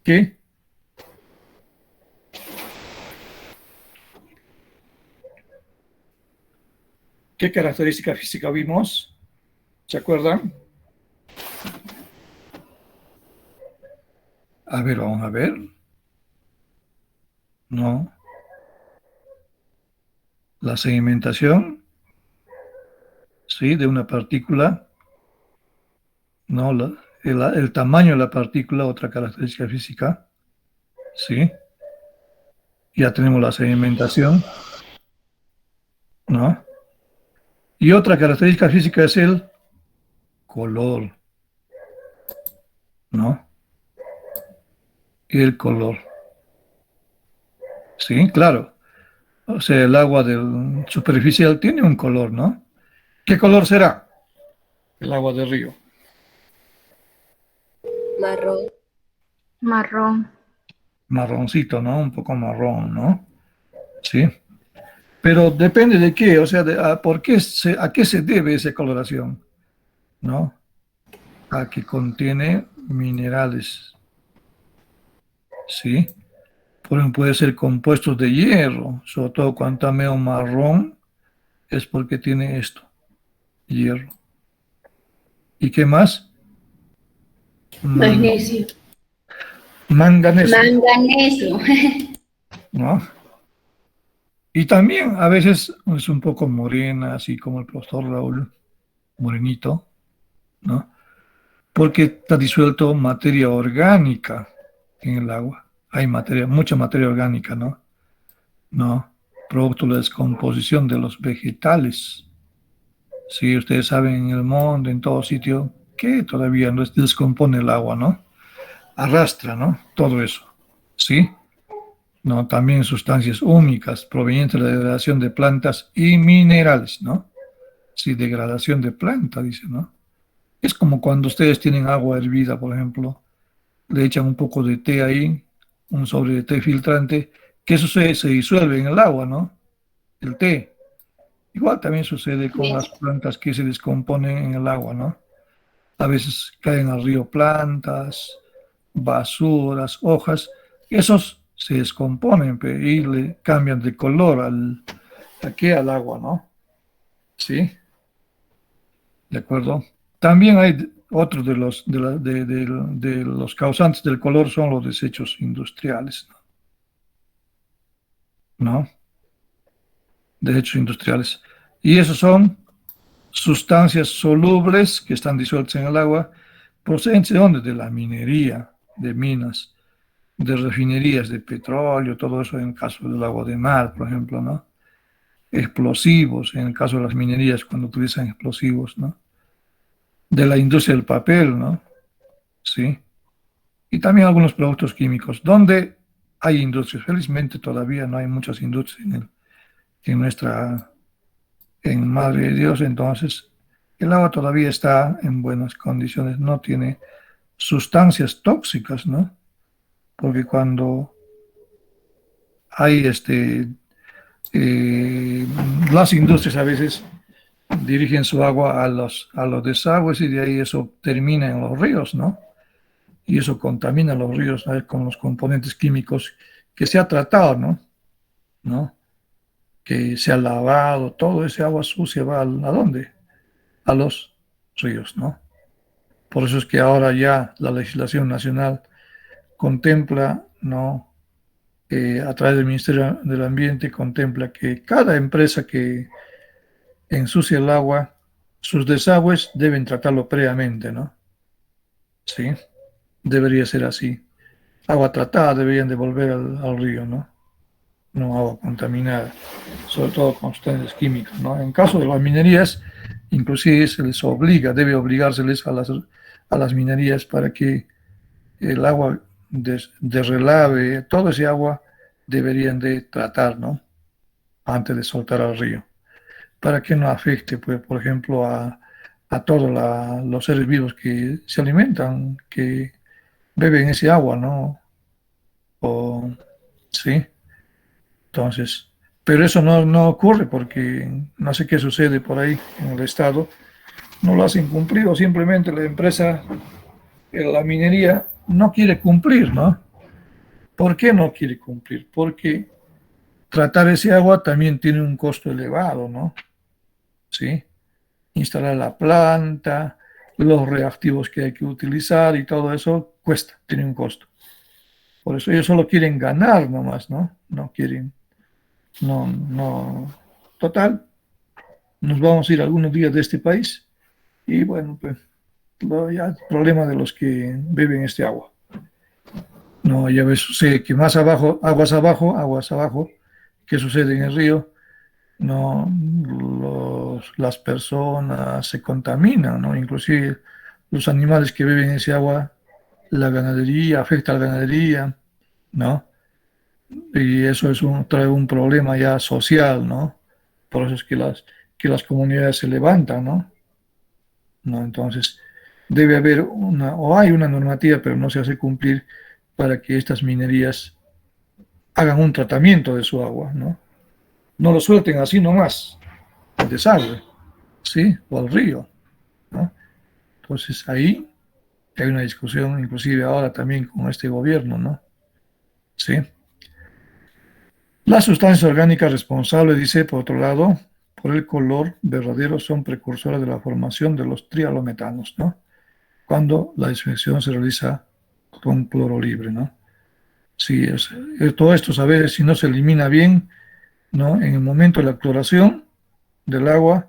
¿Qué? ¿Qué característica física vimos? ¿Se acuerdan? A ver, vamos a ver. No. La sedimentación, ¿sí? De una partícula. No, el tamaño de la partícula, otra característica física. ¿Sí? Ya tenemos la sedimentación. ¿No? Y otra característica física es el color. ¿No? El color. Sí, claro. O sea, el agua superficial tiene un color, ¿no? ¿Qué color será el agua del río? Marrón. Marrón. Marroncito, ¿no? Un poco marrón, ¿no? Sí. Pero depende de qué, o sea, ¿por qué a qué se debe esa coloración? ¿No? A que contiene minerales, ¿sí? Por ejemplo, puede ser compuestos de hierro, sobre todo cuando está medio marrón, es porque tiene esto, hierro. ¿Y qué más? Magnesio. Manganeso, Manganeso. ¿no? Y también a veces es un poco morena, así como el profesor Raúl, morenito, ¿no? Porque está disuelto materia orgánica en el agua. Hay mucha materia orgánica, ¿no? ¿No? Producto de la descomposición de los vegetales. Sí, ustedes saben en el mundo, en todo sitio, que todavía no descompone el agua, ¿no? Arrastra, ¿no? Todo eso. ¿Sí? No, también sustancias únicas provenientes de la degradación de plantas y minerales, ¿no? Sí, degradación de planta, dice, ¿no? Es como cuando ustedes tienen agua hervida, por ejemplo, le echan un poco de té ahí, un sobre de té filtrante, que eso se disuelve en el agua, ¿no? El té. Igual también sucede con las plantas que se descomponen en el agua, ¿no? A veces caen al río plantas, basuras, hojas, y esos se descomponen y le cambian de color al agua, ¿no? ¿Sí? ¿De acuerdo? También hay otros de los causantes del color son los desechos industriales, ¿no? Desechos industriales. Y esos son sustancias solubles que están disueltas en el agua, procedentes de dónde? De la minería, de minas, de refinerías de petróleo, todo eso en el caso del agua de mar, por ejemplo, ¿no? Explosivos, en el caso de las minerías, cuando utilizan explosivos, ¿no? De la industria del papel, ¿no? Sí. Y también algunos productos químicos, donde hay industrias. Felizmente todavía no hay muchas industrias en Madre de Dios, entonces el agua todavía está en buenas condiciones, no tiene sustancias tóxicas, ¿no? Porque cuando hay las industrias a veces dirigen su agua a los desagües y de ahí eso termina en los ríos, ¿no? Y eso contamina los ríos, ¿no? Con los componentes químicos que se ha tratado, ¿no? ¿No? Que se ha lavado, todo ese agua sucia va ¿a dónde? A los ríos, ¿no? Por eso es que ahora ya la legislación nacional contempla, ¿no? A través del Ministerio del Ambiente contempla que cada empresa que ensucia el agua, sus desagües deben tratarlo previamente, ¿no? Sí, debería ser así. Agua tratada deberían devolver al río, ¿no? No agua contaminada, sobre todo con sustancias químicas, ¿no? En caso de las minerías, inclusive se les obliga, debe obligárseles a las minerías para que el agua de relave, todo ese agua deberían de tratar, ¿no? Antes de soltar al río, para que no afecte, pues, por ejemplo, a todos los seres vivos que se alimentan, que beben ese agua, ¿no? Sí. Entonces, pero eso no ocurre porque no sé qué sucede por ahí en el estado. No lo hacen cumplir o simplemente la empresa, la minería, no quiere cumplir, ¿no? ¿Por qué no quiere cumplir? Porque tratar ese agua también tiene un costo elevado, ¿no? ¿Sí? Instalar la planta, los reactivos que hay que utilizar y todo eso cuesta, tiene un costo. Por eso ellos solo quieren ganar nomás, ¿no? No quieren. No, total, nos vamos a ir algunos días de este país y bueno, pues ya el problema de los que beben este agua. No, ya ves, sé que más abajo, aguas abajo, ¿qué sucede en el río? No, las personas se contaminan, ¿no? Inclusive los animales que beben ese agua, la ganadería, afecta a la ganadería, ¿no? Y eso trae un problema ya social, ¿no? Por eso es que las comunidades se levantan, ¿no? ¿No? Entonces, debe haber o hay una normativa, pero no se hace cumplir para que estas minerías hagan un tratamiento de su agua, ¿no? No lo suelten así nomás, al desagüe, ¿sí? O al río, ¿no? Entonces, ahí hay una discusión, inclusive ahora también con este gobierno, ¿no? ¿Sí? Las sustancias orgánicas responsables, dice, por otro lado, por el color verdadero, son precursoras de la formación de los trialometanos, ¿no? Cuando la desinfección se realiza con cloro libre, ¿no? Sí, todo esto, saber si no se elimina bien, ¿no? En el momento de la cloración del agua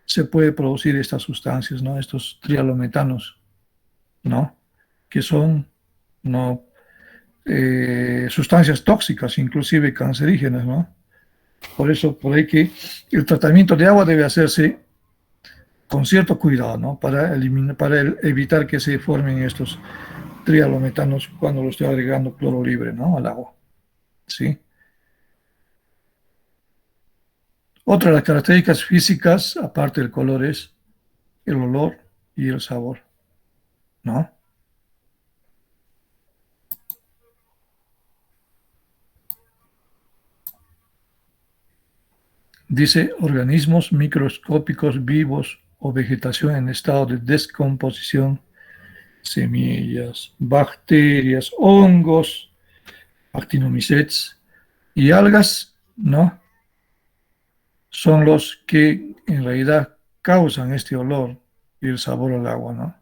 se puede producir estas sustancias, ¿no? Estos trialometanos, ¿no? Que son, ¿no? Sustancias tóxicas, inclusive cancerígenas, ¿no? Por eso, por ahí que el tratamiento de agua debe hacerse con cierto cuidado, ¿no? Para evitar que se formen estos trialometanos cuando lo estoy agregando cloro libre, ¿no? Al agua, ¿sí? Otra de las características físicas, aparte del color, es el olor y el sabor, ¿no? Dice, organismos microscópicos vivos o vegetación en estado de descomposición, semillas, bacterias, hongos, actinomycetes y algas, ¿no? Son los que en realidad causan este olor y el sabor al agua, ¿no?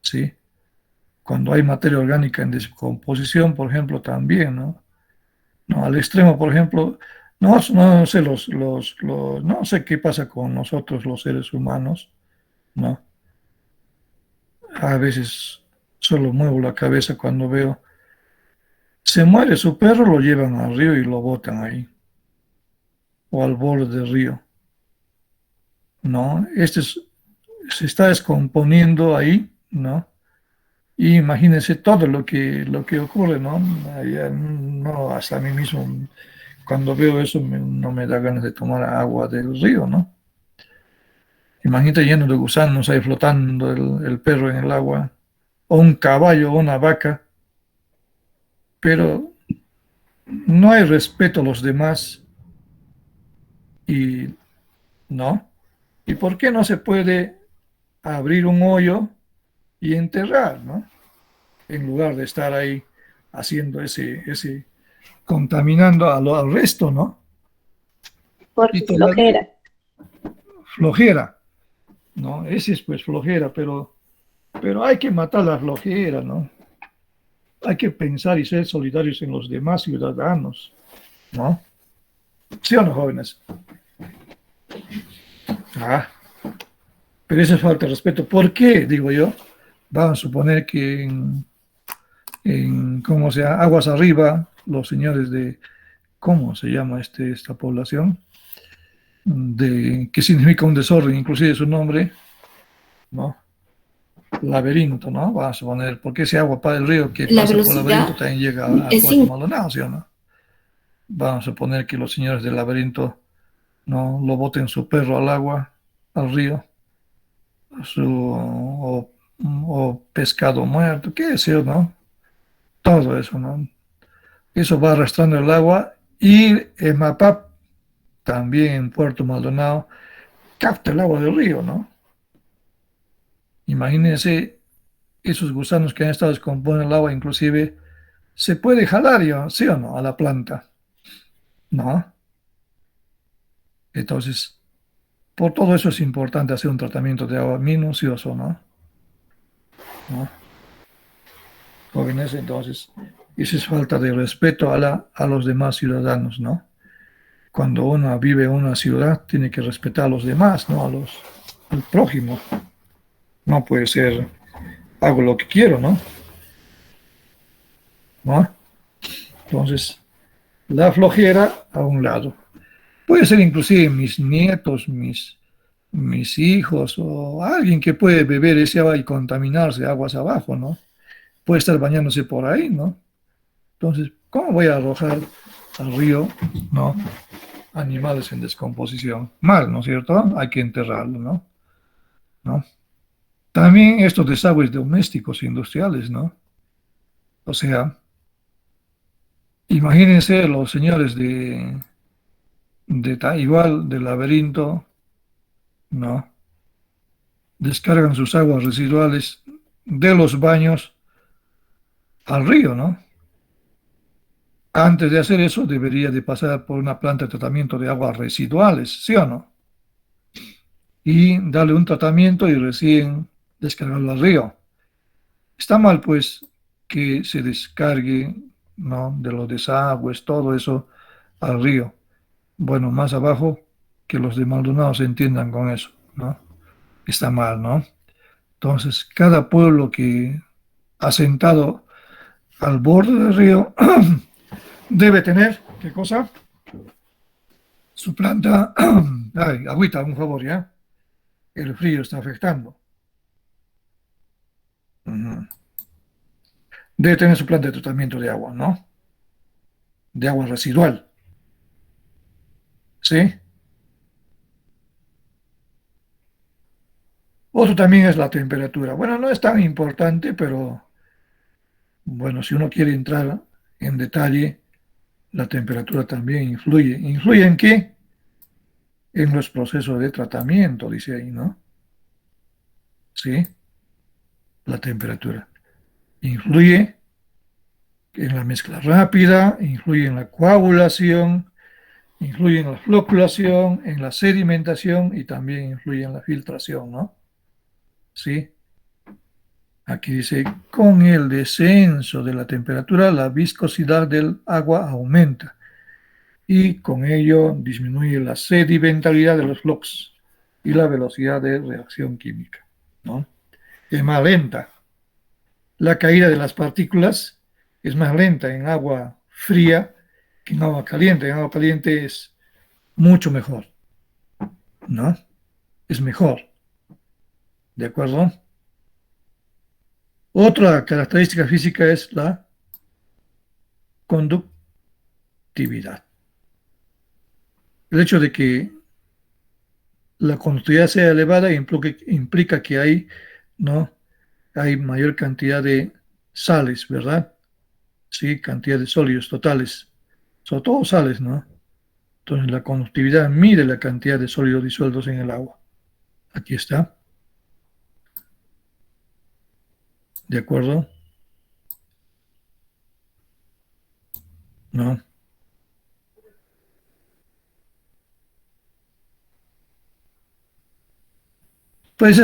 ¿Sí? Cuando hay materia orgánica en descomposición, por ejemplo, también, ¿no? No, al extremo, por ejemplo, no sé no sé qué pasa con nosotros los seres humanos, ¿no? A veces solo muevo la cabeza cuando veo, se muere su perro, lo llevan al río y lo botan ahí, o al borde del río, ¿no? Se está descomponiendo ahí, ¿no? Y imagínense todo lo que ocurre, ¿no? No, hasta a mí mismo, cuando veo eso, no me da ganas de tomar agua del río, ¿no? Imagínate lleno de gusanos ahí flotando el perro en el agua, o un caballo o una vaca, pero no hay respeto a los demás y no. ¿Y por qué no se puede abrir un hoyo y enterrar, ¿no? En lugar de estar ahí haciendo ese contaminando al resto, ¿no? Porque Y flojera. flojera, ¿no? Ese es pues flojera, pero hay que matar la flojera, ¿no? Hay que pensar y ser solidarios en los demás ciudadanos, ¿no? ¿Sí o no, jóvenes? Pero eso es falta de respeto. ¿Por qué, digo yo? Vamos a suponer que ¿cómo se llama? Aguas arriba, los señores de, ¿cómo se llama esta población? ¿Qué significa un desorden? Inclusive su nombre, ¿no? Laberinto, ¿no? Vamos a suponer, porque ese agua para el río que La pasa por el velocidad laberinto también llega a es Puerto Maldonado, ¿sí o no? Vamos a suponer que los señores del laberinto no lo boten su perro al agua, al río, o pescado muerto, qué sé yo, ¿no? Todo eso, ¿no? Eso va arrastrando el agua y en Mapap, también en Puerto Maldonado, capta el agua del río, ¿no? Imagínense esos gusanos que han estado descomponiendo el agua, inclusive se puede jalar, ¿sí o no? A la planta, ¿no? Entonces, por todo eso es importante hacer un tratamiento de agua minucioso, ¿no? ¿No? Jóvenes, entonces, eso es falta de respeto a los demás ciudadanos, ¿no? Cuando uno vive en una ciudad, tiene que respetar a los demás, ¿no? Al prójimo. No puede ser, hago lo que quiero, ¿no? ¿No? Entonces, la flojera a un lado. Puede ser inclusive mis nietos, mis hijos o alguien que puede beber ese agua y contaminarse aguas abajo, ¿no? Puede estar bañándose por ahí, ¿no? Entonces, ¿cómo voy a arrojar al río, ¿no? Animales en descomposición. Mal, ¿no es cierto? Hay que enterrarlo, ¿no? ¿No? También estos desagües domésticos industriales, ¿no? O sea, imagínense los señores igual del laberinto, ¿no? Descargan sus aguas residuales de los baños al río, ¿no? Antes de hacer eso debería de pasar por una planta de tratamiento de aguas residuales, ¿sí o no? Y darle un tratamiento y recién descargarlo al río. Está mal, pues, que se descargue, ¿no? De los desagües, todo eso al río. Bueno, más abajo, que los de Maldonado se entiendan con eso, ¿no? Está mal, ¿no? Entonces, cada pueblo que asentado al borde del río debe tener, ¿qué cosa? Su planta, ay, agüita, un favor, ¿ya? El frío está afectando. Ujú. Debe tener su planta de tratamiento de agua, ¿no? De agua residual. ¿Sí? Otro también es la temperatura. Bueno, no es tan importante, pero bueno, si uno quiere entrar en detalle, la temperatura también influye. ¿Influye en qué? En los procesos de tratamiento, dice ahí, ¿no? ¿Sí? La temperatura. Influye en la mezcla rápida, influye en la coagulación, influye en la floculación, en la sedimentación y también influye en la filtración, ¿no? ¿Sí? Aquí dice, con el descenso de la temperatura, la viscosidad del agua aumenta y con ello disminuye la sedimentariedad de los flux y la velocidad de reacción química, ¿no? Es más lenta. La caída de las partículas es más lenta en agua fría que en agua caliente. En agua caliente es mucho mejor, ¿no? Es mejor, ¿de acuerdo? Otra característica física es la conductividad. El hecho de que la conductividad sea elevada implica que hay, ¿no? Hay mayor cantidad de sales, ¿verdad? Sí, cantidad de sólidos totales, sobre todo sales, ¿no? Entonces la conductividad mide la cantidad de sólidos disueltos en el agua. Aquí está. ¿De acuerdo? ¿No? Pues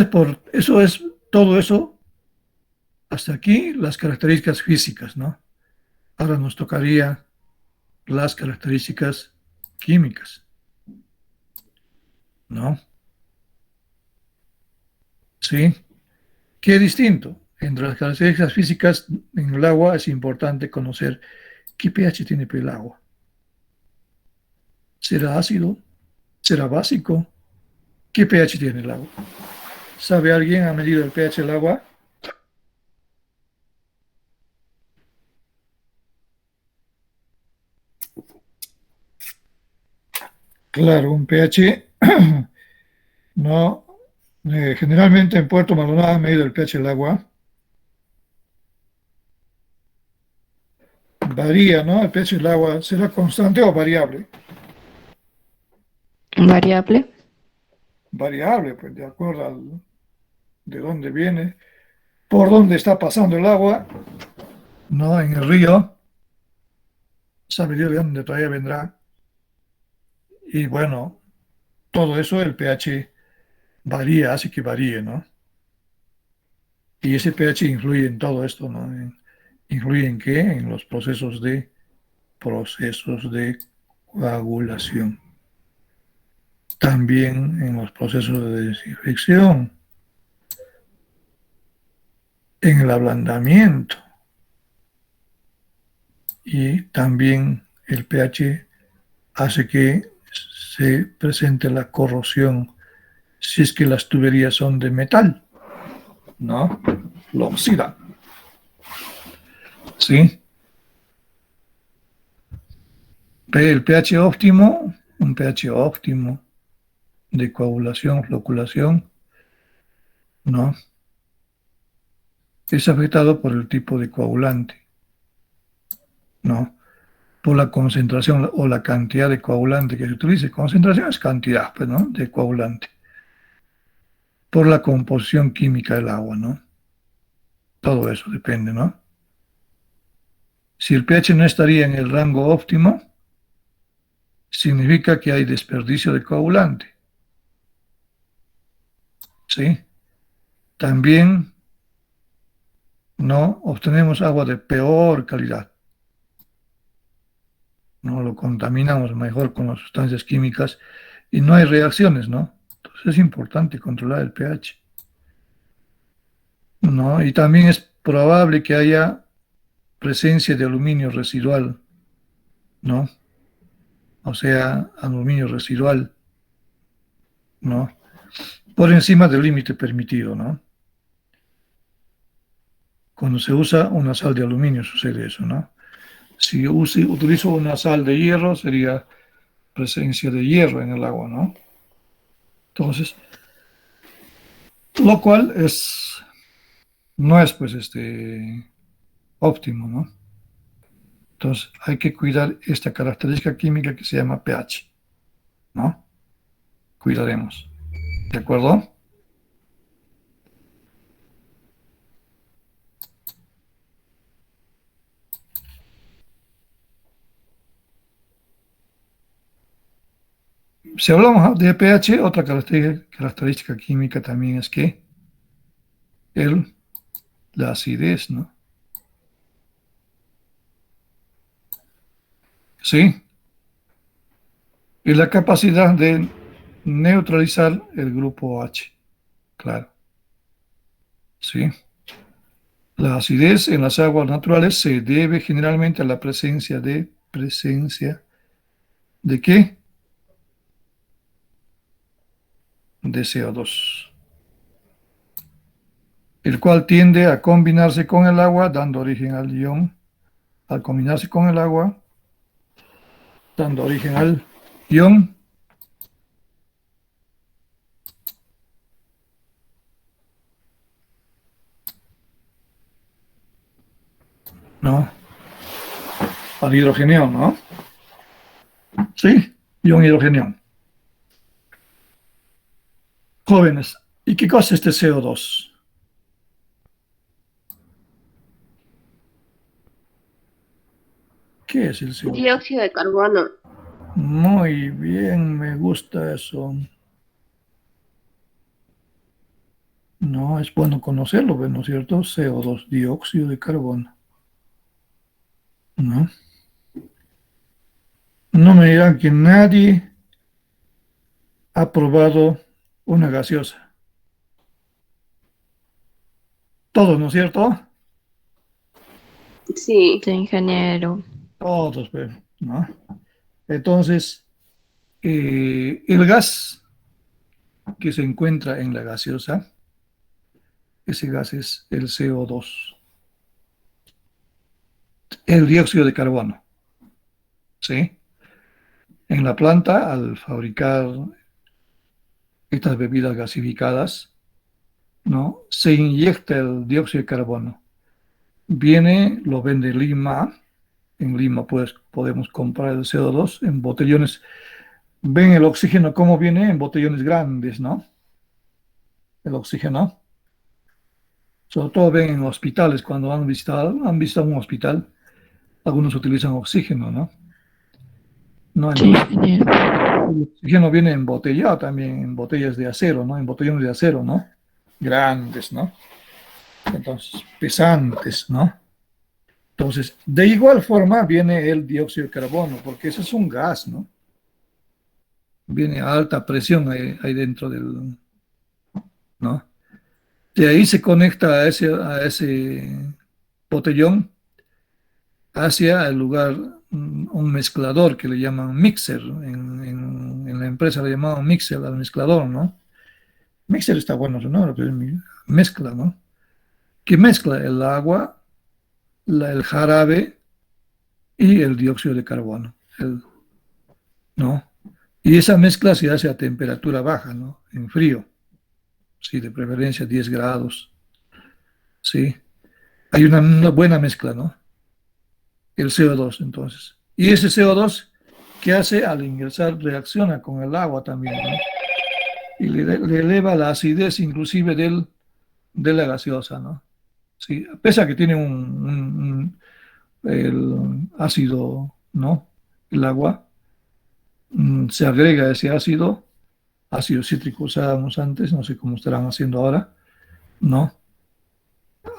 eso es todo eso. Hasta aquí las características físicas, ¿no? Ahora nos tocaría las características químicas, ¿no? ¿Sí? ¿Qué distinto? Entre las características físicas en el agua es importante conocer qué pH tiene el agua. ¿Será ácido? ¿Será básico? ¿Qué pH tiene el agua? ¿Sabe alguien ha medido el pH del agua? Claro, un pH no. Generalmente en Puerto Maldonado han medido el pH del agua. Varía, ¿no? El pH del agua será constante o variable. Variable. Variable, pues de acuerdo de dónde viene, por dónde está pasando el agua, ¿no? En el río, sabe Dios de dónde todavía vendrá. Y bueno, todo eso, el pH varía, hace que varíe, ¿no? Y ese pH influye en todo esto, ¿no? ¿Influye en qué? En los procesos de coagulación. También en los procesos de desinfección, en el ablandamiento y también el pH hace que se presente la corrosión si es que las tuberías son de metal, ¿no? Lo oxida. ¿Sí? El pH óptimo, un pH óptimo de coagulación, floculación, ¿no? Es afectado por el tipo de coagulante, ¿no? Por la concentración o la cantidad de coagulante que se utilice. Concentración es cantidad, pues, ¿no? De coagulante. Por la composición química del agua, ¿no? Todo eso depende, ¿no? Si el pH no estaría en el rango óptimo, significa que hay desperdicio de coagulante. ¿Sí? También no obtenemos agua de peor calidad. No lo contaminamos mejor con las sustancias químicas y no hay reacciones, ¿no? Entonces es importante controlar el pH. ¿No? Y también es probable que haya presencia de aluminio residual, ¿no? O sea, aluminio residual, ¿no? Por encima del límite permitido, ¿no? Cuando se usa una sal de aluminio sucede eso, ¿no? Si utilizo una sal de hierro, sería presencia de hierro en el agua, ¿no? Entonces, lo cual no es, pues, óptimo, ¿no? Entonces, hay que cuidar esta característica química que se llama pH, ¿no? Cuidaremos. ¿De acuerdo? Si hablamos de pH, otra característica química también es que la acidez, ¿no? Sí. Y la capacidad de neutralizar el grupo H. Claro. Sí. La acidez en las aguas naturales se debe generalmente a la presencia ¿de qué? De CO2, el cual tiende a combinarse con el agua, dando origen al ion. Al combinarse con el agua, dando origen al ion, ¿no? Al hidrogenión, ¿no? Sí, ion hidrogenión. Jóvenes, ¿y qué cosa es este CO2? ¿Qué es el CO2? Dióxido de carbono. Muy bien, me gusta eso. No, es bueno conocerlo, ¿no es cierto? CO2, dióxido de carbono. ¿No? No me dirán que nadie ha probado una gaseosa. Todos, ¿no es cierto? Sí. Sí, ingeniero. Todos, pues, ¿no? Entonces, el gas que se encuentra en la gaseosa, ese gas es el CO2, el dióxido de carbono, ¿sí? En la planta, al fabricar estas bebidas gasificadas, ¿no? Se inyecta el dióxido de carbono. Viene, lo vende Lima. En Lima, pues, podemos comprar el CO2 en botellones. Ven el oxígeno cómo viene en botellones grandes, ¿no? El oxígeno. Sobre todo ven en hospitales, cuando han visitado un hospital, algunos utilizan oxígeno, ¿no? No, Sí, ingeniero. el oxígeno viene embotellado también, en botellas de acero, ¿no? En botellones de acero, ¿no? Grandes, ¿no? Entonces, pesantes, ¿no? Entonces, de igual forma viene el dióxido de carbono, porque eso es un gas, ¿no? Viene a alta presión ahí dentro del, ¿no? De ahí se conecta a ese botellón hacia el lugar, un mezclador que le llaman mixer. En la empresa le llamaban mixer al mezclador, ¿no? Mixer está bueno, ¿no? Mezcla, ¿no? Que mezcla el agua, el jarabe y el dióxido de carbono. ¿no? Y esa mezcla se hace a temperatura baja, ¿no? En frío, sí, de preferencia 10 grados, sí. Hay una buena mezcla, ¿no? El CO2, entonces. Y ese CO2, ¿qué hace? Al ingresar, reacciona con el agua también, ¿no? Y le eleva la acidez inclusive de la gaseosa, ¿no? Sí, pese a que tiene el ácido, ¿no? El agua, se agrega ese ácido cítrico usábamos antes, no sé cómo estarán haciendo ahora, ¿no?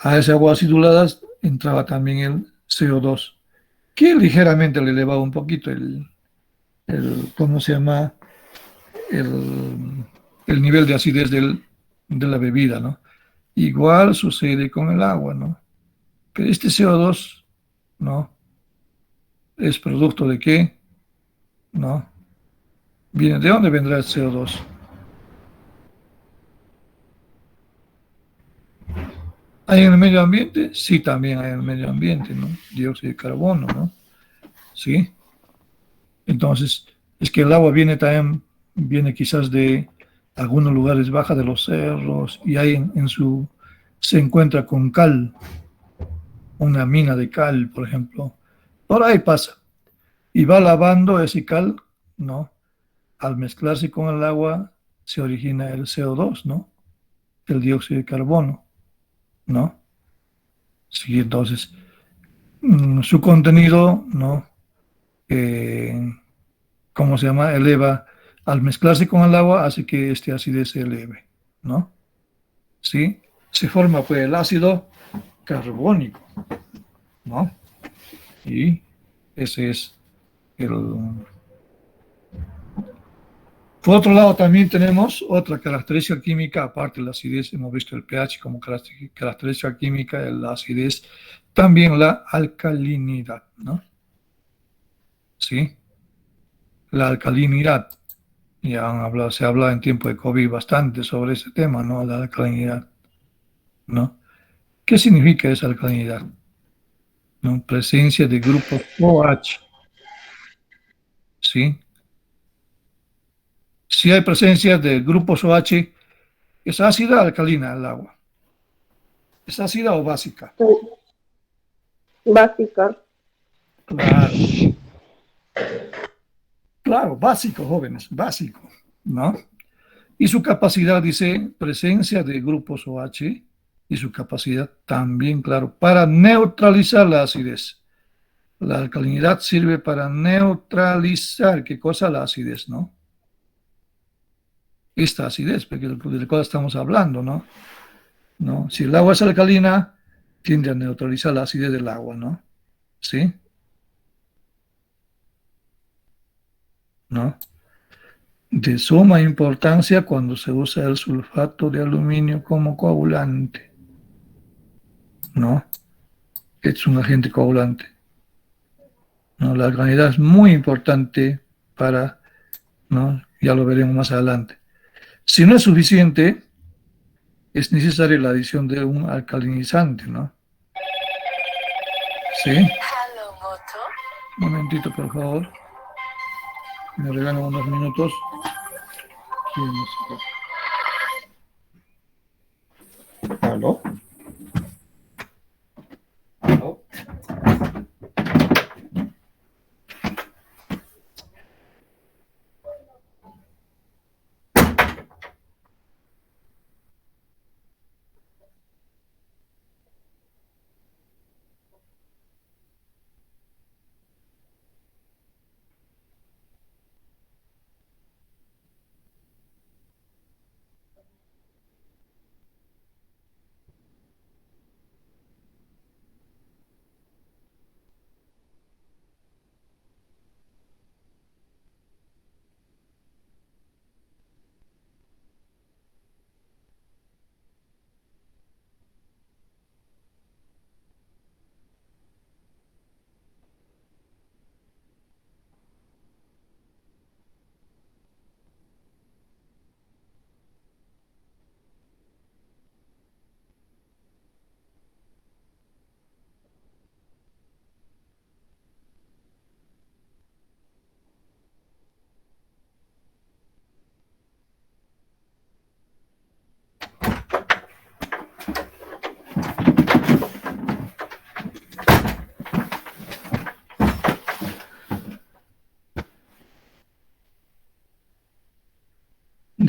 A esa agua acidulada entraba también el CO2, que ligeramente le elevaba un poquito ¿cómo se llama? El, el nivel de acidez de la bebida, ¿no? Igual sucede con el agua, ¿no? Pero este CO2, ¿no? ¿Es producto de qué? ¿No? Viene, ¿de dónde vendrá el CO2? ¿Hay en el medio ambiente? Sí, también hay en el medio ambiente, ¿no? Dióxido de carbono, ¿no? Sí. Entonces, es que el agua viene también, viene quizás de algunos lugares baja de los cerros y ahí se encuentra con cal, una mina de cal, por ejemplo. Por ahí pasa. Y va lavando ese cal, ¿no? Al mezclarse con el agua se origina el CO2, ¿no? El dióxido de carbono, ¿no? Sí, entonces, su contenido, ¿no? Eh, ¿Cómo se llama? Eleva, al mezclarse con el agua, hace que este acidez se eleve, ¿no? ¿Sí? Se forma, pues, el ácido carbónico, ¿no? Y ese es el... Por otro lado, también tenemos otra característica química, aparte de la acidez, hemos visto el pH como característica química, la acidez, también la alcalinidad, ¿no? ¿Sí? La alcalinidad. Ya se ha hablado en tiempo de COVID bastante sobre ese tema, ¿no? La alcalinidad, ¿no? ¿Qué significa esa alcalinidad? ¿No? Presencia de grupos OH, ¿sí? Si hay presencia de grupos OH, ¿es ácida o alcalina el agua? ¿Es ácida o básica? Básica. Claro, claro, básico, jóvenes, básico, ¿no? Y su capacidad, dice, presencia de grupos OH, y su capacidad también, claro, para neutralizar la acidez. La alcalinidad sirve para neutralizar, ¿qué cosa? La acidez, ¿no? Esta acidez, porque de la cual estamos hablando, ¿no? ¿No? Si el agua es alcalina, tiende a neutralizar la acidez del agua, ¿no? ¿Sí? ¿No? De suma importancia cuando se usa el sulfato de aluminio como coagulante, ¿no? Es un agente coagulante, ¿no? La alcalinidad es muy importante para, ¿no? Ya lo veremos más adelante. Si no es suficiente, es necesaria la adición de un alcalinizante, ¿no? Sí. Un momentito, por favor. Me regalan unos minutos. ¿Quién es? ¿Aló? ¿Aló?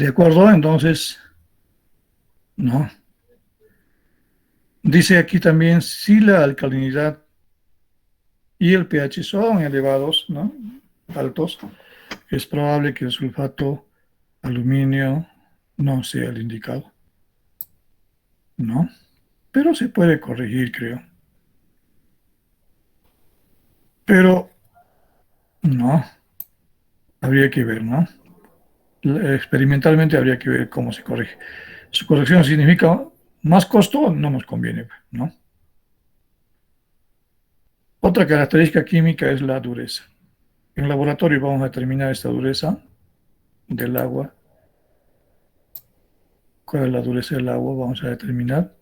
¿De acuerdo? Entonces, no. Dice aquí también, si la alcalinidad y el pH son elevados, ¿no? Altos, es probable que el sulfato aluminio no sea el indicado, ¿no? Pero se puede corregir, creo. Pero, no, habría que ver, ¿no? Experimentalmente habría que ver cómo se corrige. Su corrección significa más costo, no nos conviene, ¿no? Otra característica química es la dureza. En laboratorio vamos a determinar esta dureza del agua. ¿Cuál es la dureza del agua? Vamos a determinar.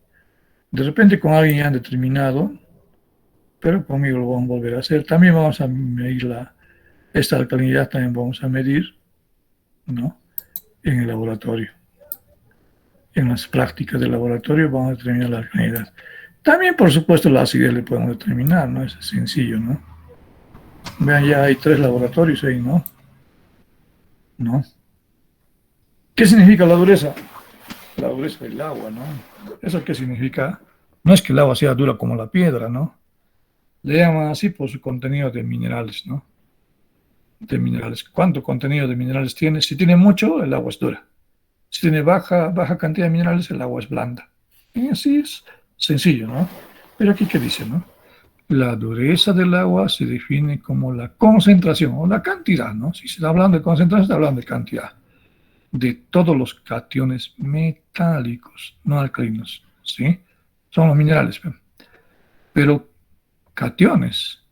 De repente con alguien ya han determinado, pero conmigo lo vamos a volver a hacer. También vamos a medir esta alcalinidad, también vamos a medir, ¿no? En el laboratorio. En las prácticas del laboratorio vamos a determinar la alcalinidad. También, por supuesto, la acidez le podemos determinar, ¿no? Es sencillo, ¿no? Vean, ya hay 3 laboratorios ahí, ¿no? ¿No? ¿Qué significa la dureza? La dureza del agua, ¿no? ¿Eso qué significa? No es que el agua sea dura como la piedra, ¿no? Le llaman así por su contenido de minerales, ¿no? De minerales. ¿Cuánto contenido de minerales tiene? Si tiene mucho, el agua es dura. Si tiene baja cantidad de minerales, el agua es blanda. Y así es sencillo, ¿no? Pero aquí, ¿qué dice, no? La dureza del agua se define como la concentración o la cantidad, ¿no? Si se está hablando de concentración, se está hablando de cantidad de todos los cationes metálicos, no alcalinos, ¿sí? Son los minerales, pero cationes,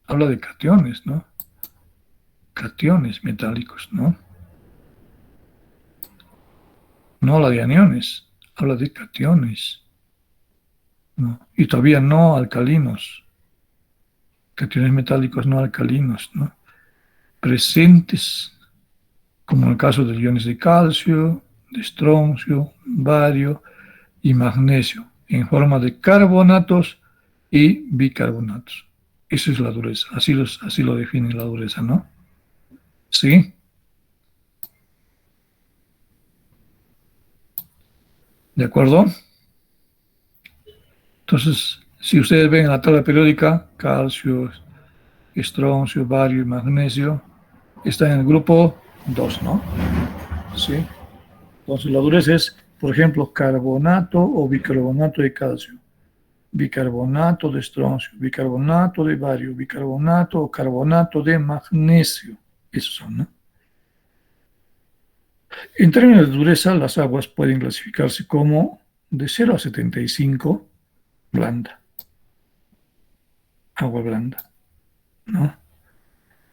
habla de cationes, ¿no? Cationes metálicos, ¿no? No habla de aniones, habla de cationes, ¿no? Y todavía no alcalinos, cationes metálicos no alcalinos, ¿no? Presentes, como en el caso de iones de calcio, de estroncio, bario y magnesio, en forma de carbonatos y bicarbonatos. Esa es la dureza, así lo define la dureza, ¿no? ¿Sí? ¿De acuerdo? Entonces, si ustedes ven en la tabla periódica, calcio, estroncio, bario y magnesio, está en el grupo 2, ¿no? ¿Sí? Entonces, la dureza es, por ejemplo, carbonato o bicarbonato de calcio, bicarbonato de estroncio, bicarbonato de bario, bicarbonato o carbonato de magnesio. Esos son, ¿no? En términos de dureza, las aguas pueden clasificarse como de 0 a 75, blanda, agua blanda, ¿no?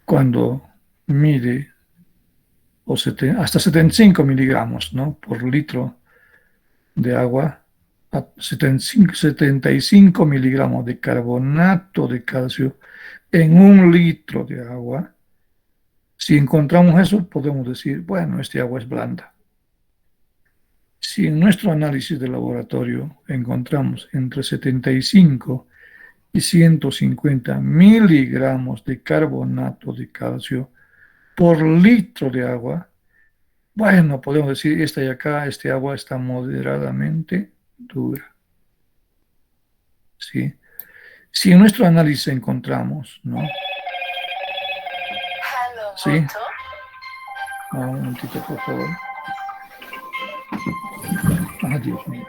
Cuando mide hasta 75 miligramos, ¿no? Por litro de agua, a 75 miligramos de carbonato de calcio en 1 litro de agua. Si encontramos eso, podemos decir, bueno, este agua es blanda. Si en nuestro análisis de laboratorio encontramos entre 75 y 150 miligramos de carbonato de calcio por litro de agua, bueno, podemos decir, esta de acá, este agua está moderadamente dura. ¿Sí? Si en nuestro análisis encontramos, ¿no? ¿Sí? Un momentito, por favor. Ah, Dios mío.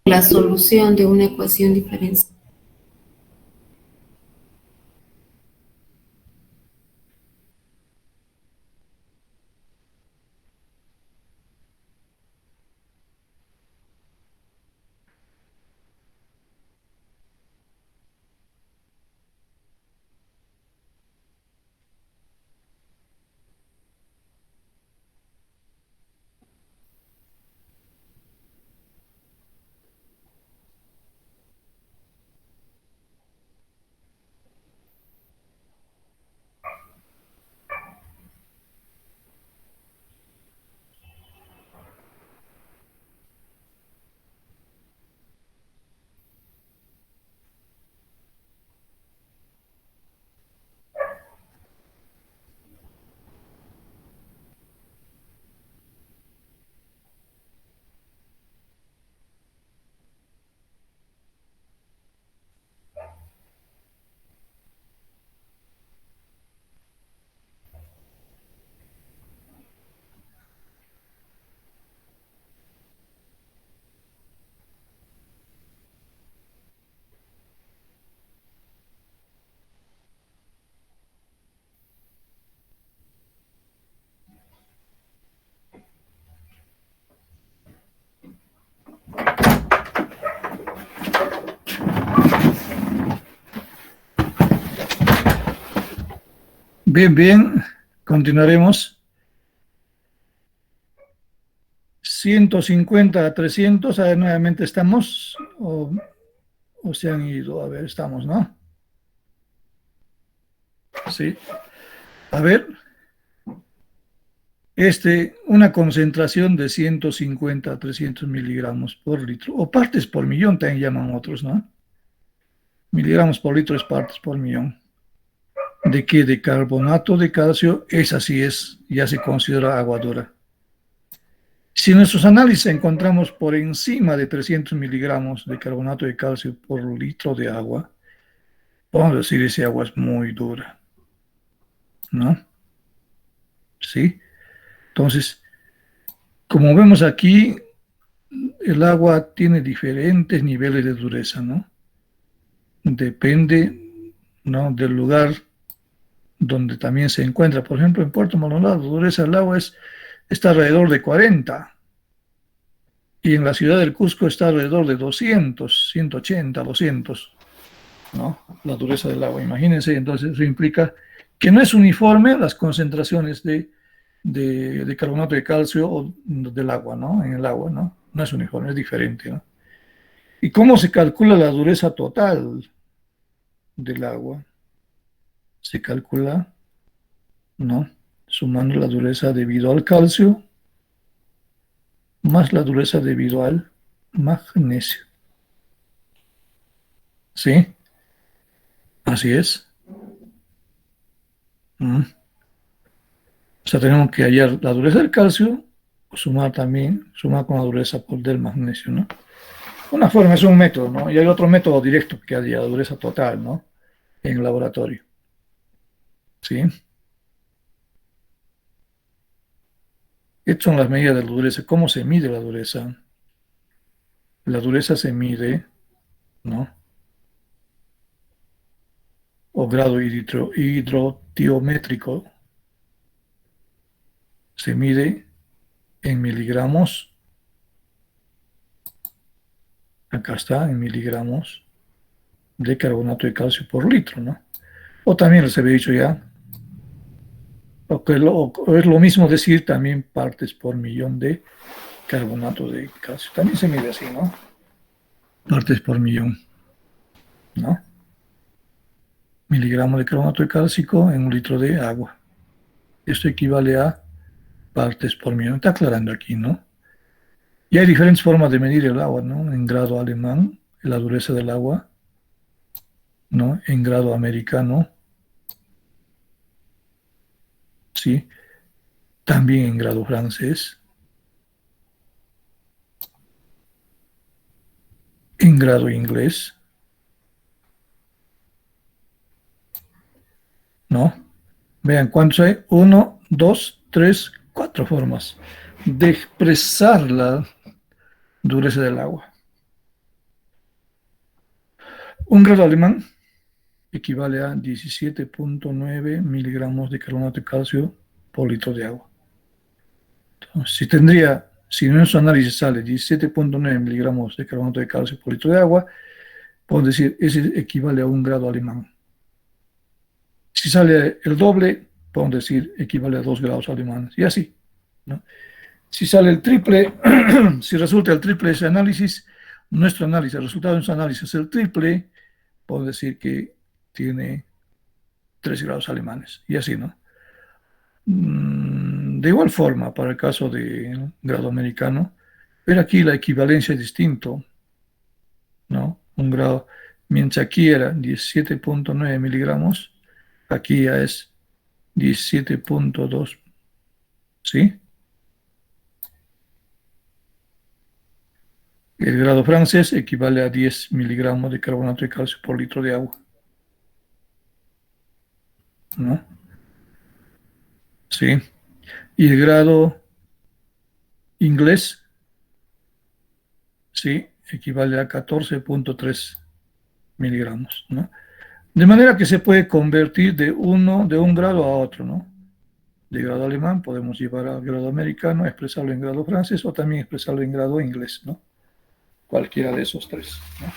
La solución de una ecuación diferencial. Bien, bien, continuaremos. 150 a 300, a ver, nuevamente estamos, o se han ido, a ver, estamos, ¿no? Sí. A ver, una concentración de 150 a 300 miligramos por litro, o partes por millón también llaman otros, ¿no? Miligramos por litro es partes por millón. ¿De qué? De carbonato de calcio, esa sí es, ya se considera agua dura. Si en nuestros análisis encontramos por encima de 300 miligramos de carbonato de calcio por litro de agua, podemos decir ese agua es muy dura, ¿no? ¿Sí? Entonces, como vemos aquí, el agua tiene diferentes niveles de dureza, ¿no? Depende, ¿no?, del lugar donde también se encuentra. Por ejemplo, en Puerto Maldonado, la dureza del agua está alrededor de 40. Y en la ciudad del Cusco está alrededor de 200, 180, 200, ¿no? La dureza del agua. Imagínense, entonces eso implica que no es uniforme las concentraciones de carbonato de calcio o del agua, ¿no? En el agua, ¿no? No es uniforme, es diferente, ¿no? ¿Y cómo se calcula la dureza total del agua? Se calcula, ¿no?, sumando la dureza debido al calcio más la dureza debido al magnesio. ¿Sí? Así es. O sea, tenemos que hallar la dureza del calcio, sumar con la dureza del magnesio, ¿no? Una forma, es un método, ¿no? Y hay otro método directo que halla la dureza total, ¿no?, en el laboratorio. ¿sí? Estas son las medidas de la dureza. ¿Cómo se mide la dureza? La dureza se mide, ¿no? O grado hidrotiométrico se mide en miligramos. Acá está, en miligramos de carbonato de calcio por litro, ¿no? O también les había dicho ya, o es lo mismo decir también partes por millón de carbonato de calcio. También se mide así, ¿no? Partes por millón, ¿no? Miligramos de carbonato de calcio en un litro de agua. Esto equivale a partes por millón. Está aclarando aquí, ¿no? Y hay diferentes formas de medir el agua, ¿no? En grado alemán, la dureza del agua, ¿no? En grado americano, ¿sí? También en grado francés, en grado inglés, ¿no? Vean cuántos hay. Uno, dos, tres, cuatro formas de expresar la dureza del agua. Un grado alemán equivale a 17.9 miligramos de carbonato de calcio por litro de agua. Entonces, si en nuestro análisis sale 17.9 miligramos de carbonato de calcio por litro de agua, podemos decir, ese equivale a un grado alemán. Si sale el doble, podemos decir, equivale a 2 grados alemanes. Y así, ¿no? Si sale el triple, si resulta el triple de ese análisis, nuestro análisis, el resultado de nuestro análisis es el triple, podemos decir que tiene 3 grados alemanes. Y así, ¿no? De igual forma, para el caso de grado americano, pero aquí la equivalencia es distinto, ¿no? Un grado, mientras aquí era 17.9 miligramos, aquí ya es 17.2, ¿sí? El grado francés equivale a 10 miligramos de carbonato de calcio por litro de agua, ¿no? Sí. Y el grado inglés, sí, equivale a 14.3 miligramos, ¿no? De manera que se puede convertir de un grado a otro, ¿no? De grado alemán podemos llevar al grado americano, expresarlo en grado francés o también expresarlo en grado inglés, ¿no? Cualquiera de esos tres, ¿no?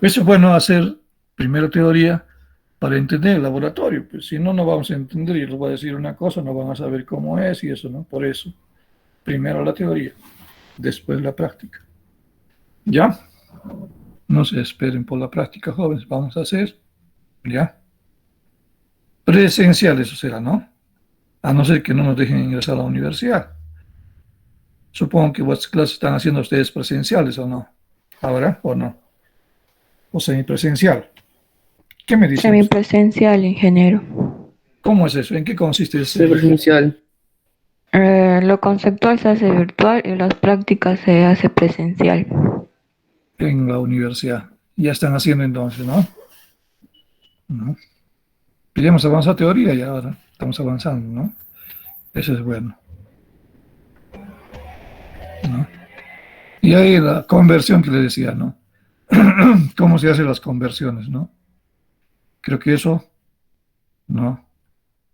Eso es bueno hacer primero teoría para entender el laboratorio, pues si no, no vamos a entender y les voy a decir una cosa, no van a saber cómo es y eso, ¿no? Por eso, primero la teoría, después la práctica. ¿Ya? No se esperen por la práctica, jóvenes, vamos a hacer, ¿ya? Presencial eso será, ¿no? A no ser que no nos dejen ingresar a la universidad. Supongo que vuestras clases están haciendo ustedes presenciales o no, ahora o no, o semipresencial. ¿Qué me dicen? Semipresencial, ingeniero. ¿Cómo es eso? ¿En qué consiste ese? Presencial. Lo conceptual se hace virtual y las prácticas se hace presencial. En la universidad? Ya están haciendo entonces, ¿no? ¿No? Queríamos avanzar teoría y ahora estamos avanzando, ¿no? Eso es bueno, ¿no? Y ahí la conversión que le decía, ¿no? ¿Cómo se hacen las conversiones, no? Creo que eso, ¿no?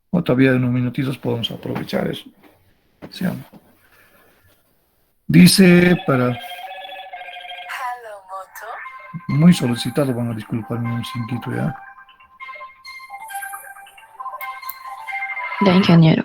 O todavía en unos minutitos podemos aprovechar eso. ¿Sí o no? Dice para... Muy solicitado, van a disculparme un cinquito ya. Ya, ingeniero.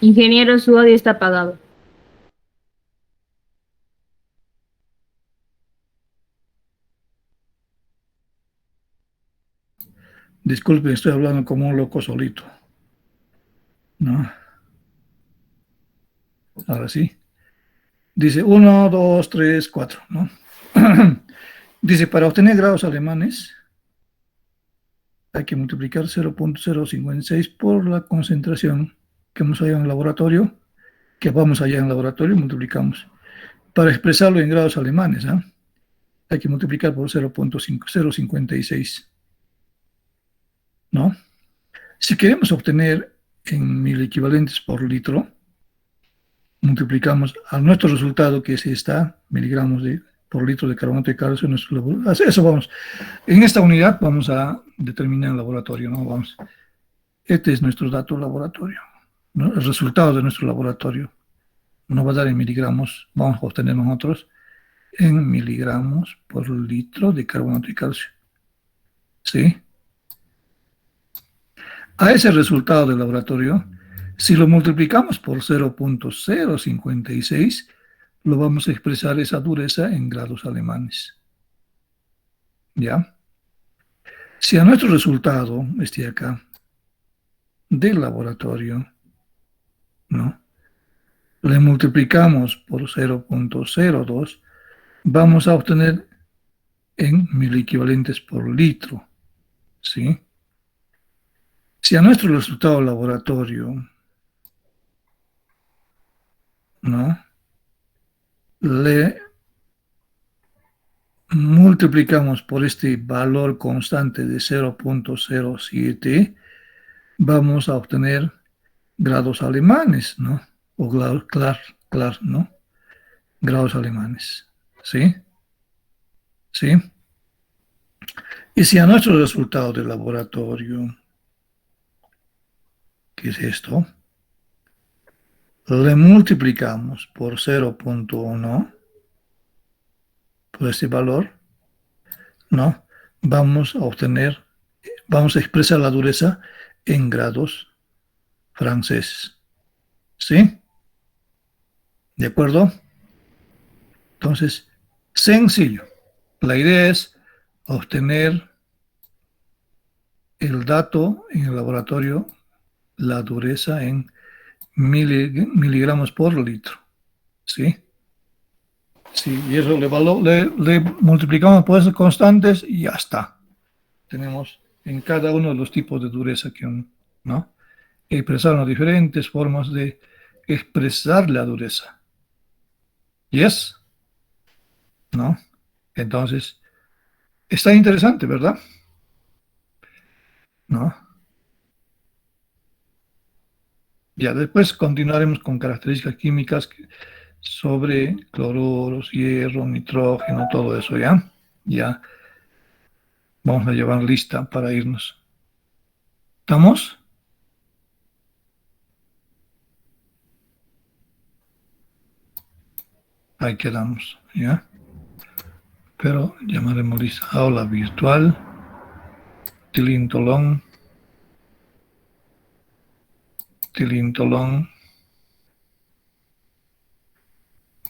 Ingeniero, su audio está apagado. Disculpen, estoy hablando como un loco solito. ¿No? Ahora sí. Dice 1, 2, 3, 4, ¿no? Dice, para obtener grados alemanes hay que multiplicar 0.056 por la concentración que hemos hallado en el laboratorio, que vamos allá en el laboratorio y multiplicamos. Para expresarlo en grados alemanes, ¿eh? Hay que multiplicar por 0.056, ¿no? Si queremos obtener en mil equivalentes por litro, multiplicamos a nuestro resultado, que es esta, miligramos por litro de carbonato de calcio. Eso vamos. En esta unidad vamos a determinar el laboratorio, ¿no? Vamos. Este es nuestro dato laboratorio, ¿no? El resultado de nuestro laboratorio nos va a dar en miligramos. Vamos a obtener nosotros en miligramos por litro de carbonato de calcio. ¿Sí? A ese resultado del laboratorio, si lo multiplicamos por 0.056, lo vamos a expresar esa dureza en grados alemanes. ¿Ya? Si a nuestro resultado, este de acá, del laboratorio, ¿no?, le multiplicamos por 0.02, vamos a obtener en mil equivalentes por litro. ¿Sí? Si a nuestro resultado del laboratorio, ¿no?, le multiplicamos por este valor constante de 0.07, vamos a obtener grados alemanes, ¿no? O clar, ¿no? Grados alemanes. ¿Sí? ¿Sí? Y si a nuestro resultado del laboratorio, que es esto, le multiplicamos por 0.1, por este valor, ¿no?, vamos a expresar la dureza en grados franceses. ¿Sí? ¿De acuerdo? Entonces, sencillo. La idea es obtener el dato en el laboratorio, la dureza en miligramos por litro. ¿Sí? Sí, y eso le multiplicamos por esas constantes y ya está. Tenemos en cada uno de los tipos de dureza que, ¿no?, expresar diferentes formas de expresar la dureza. ¿Yes? ¿No? Entonces, está interesante, ¿verdad? ¿No? Ya después continuaremos con características químicas sobre cloruros, hierro, nitrógeno, todo eso, ¿ya? Ya vamos a llevar lista para irnos. ¿Estamos? Ahí quedamos, ¿ya? Pero llamaremos lista aula virtual, tilintolón,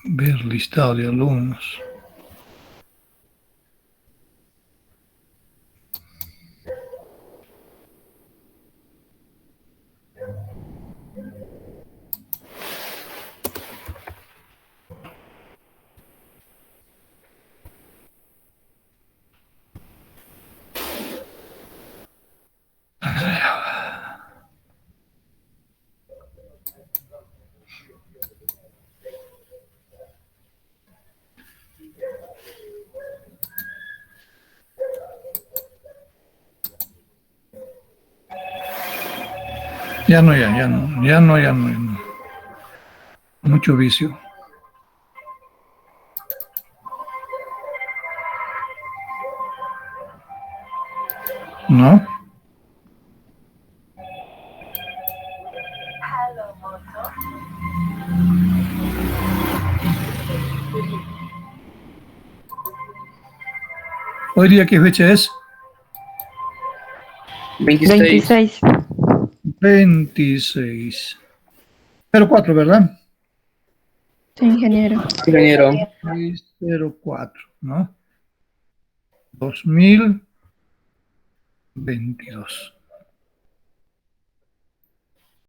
ver listado de alumnos. Ya no. Mucho vicio. ¿No? Hoy día, ¿qué fecha es? 26. 26. 04, ¿verdad? Sí, ingeniero. Ingeniero. 604, ¿no? 2022.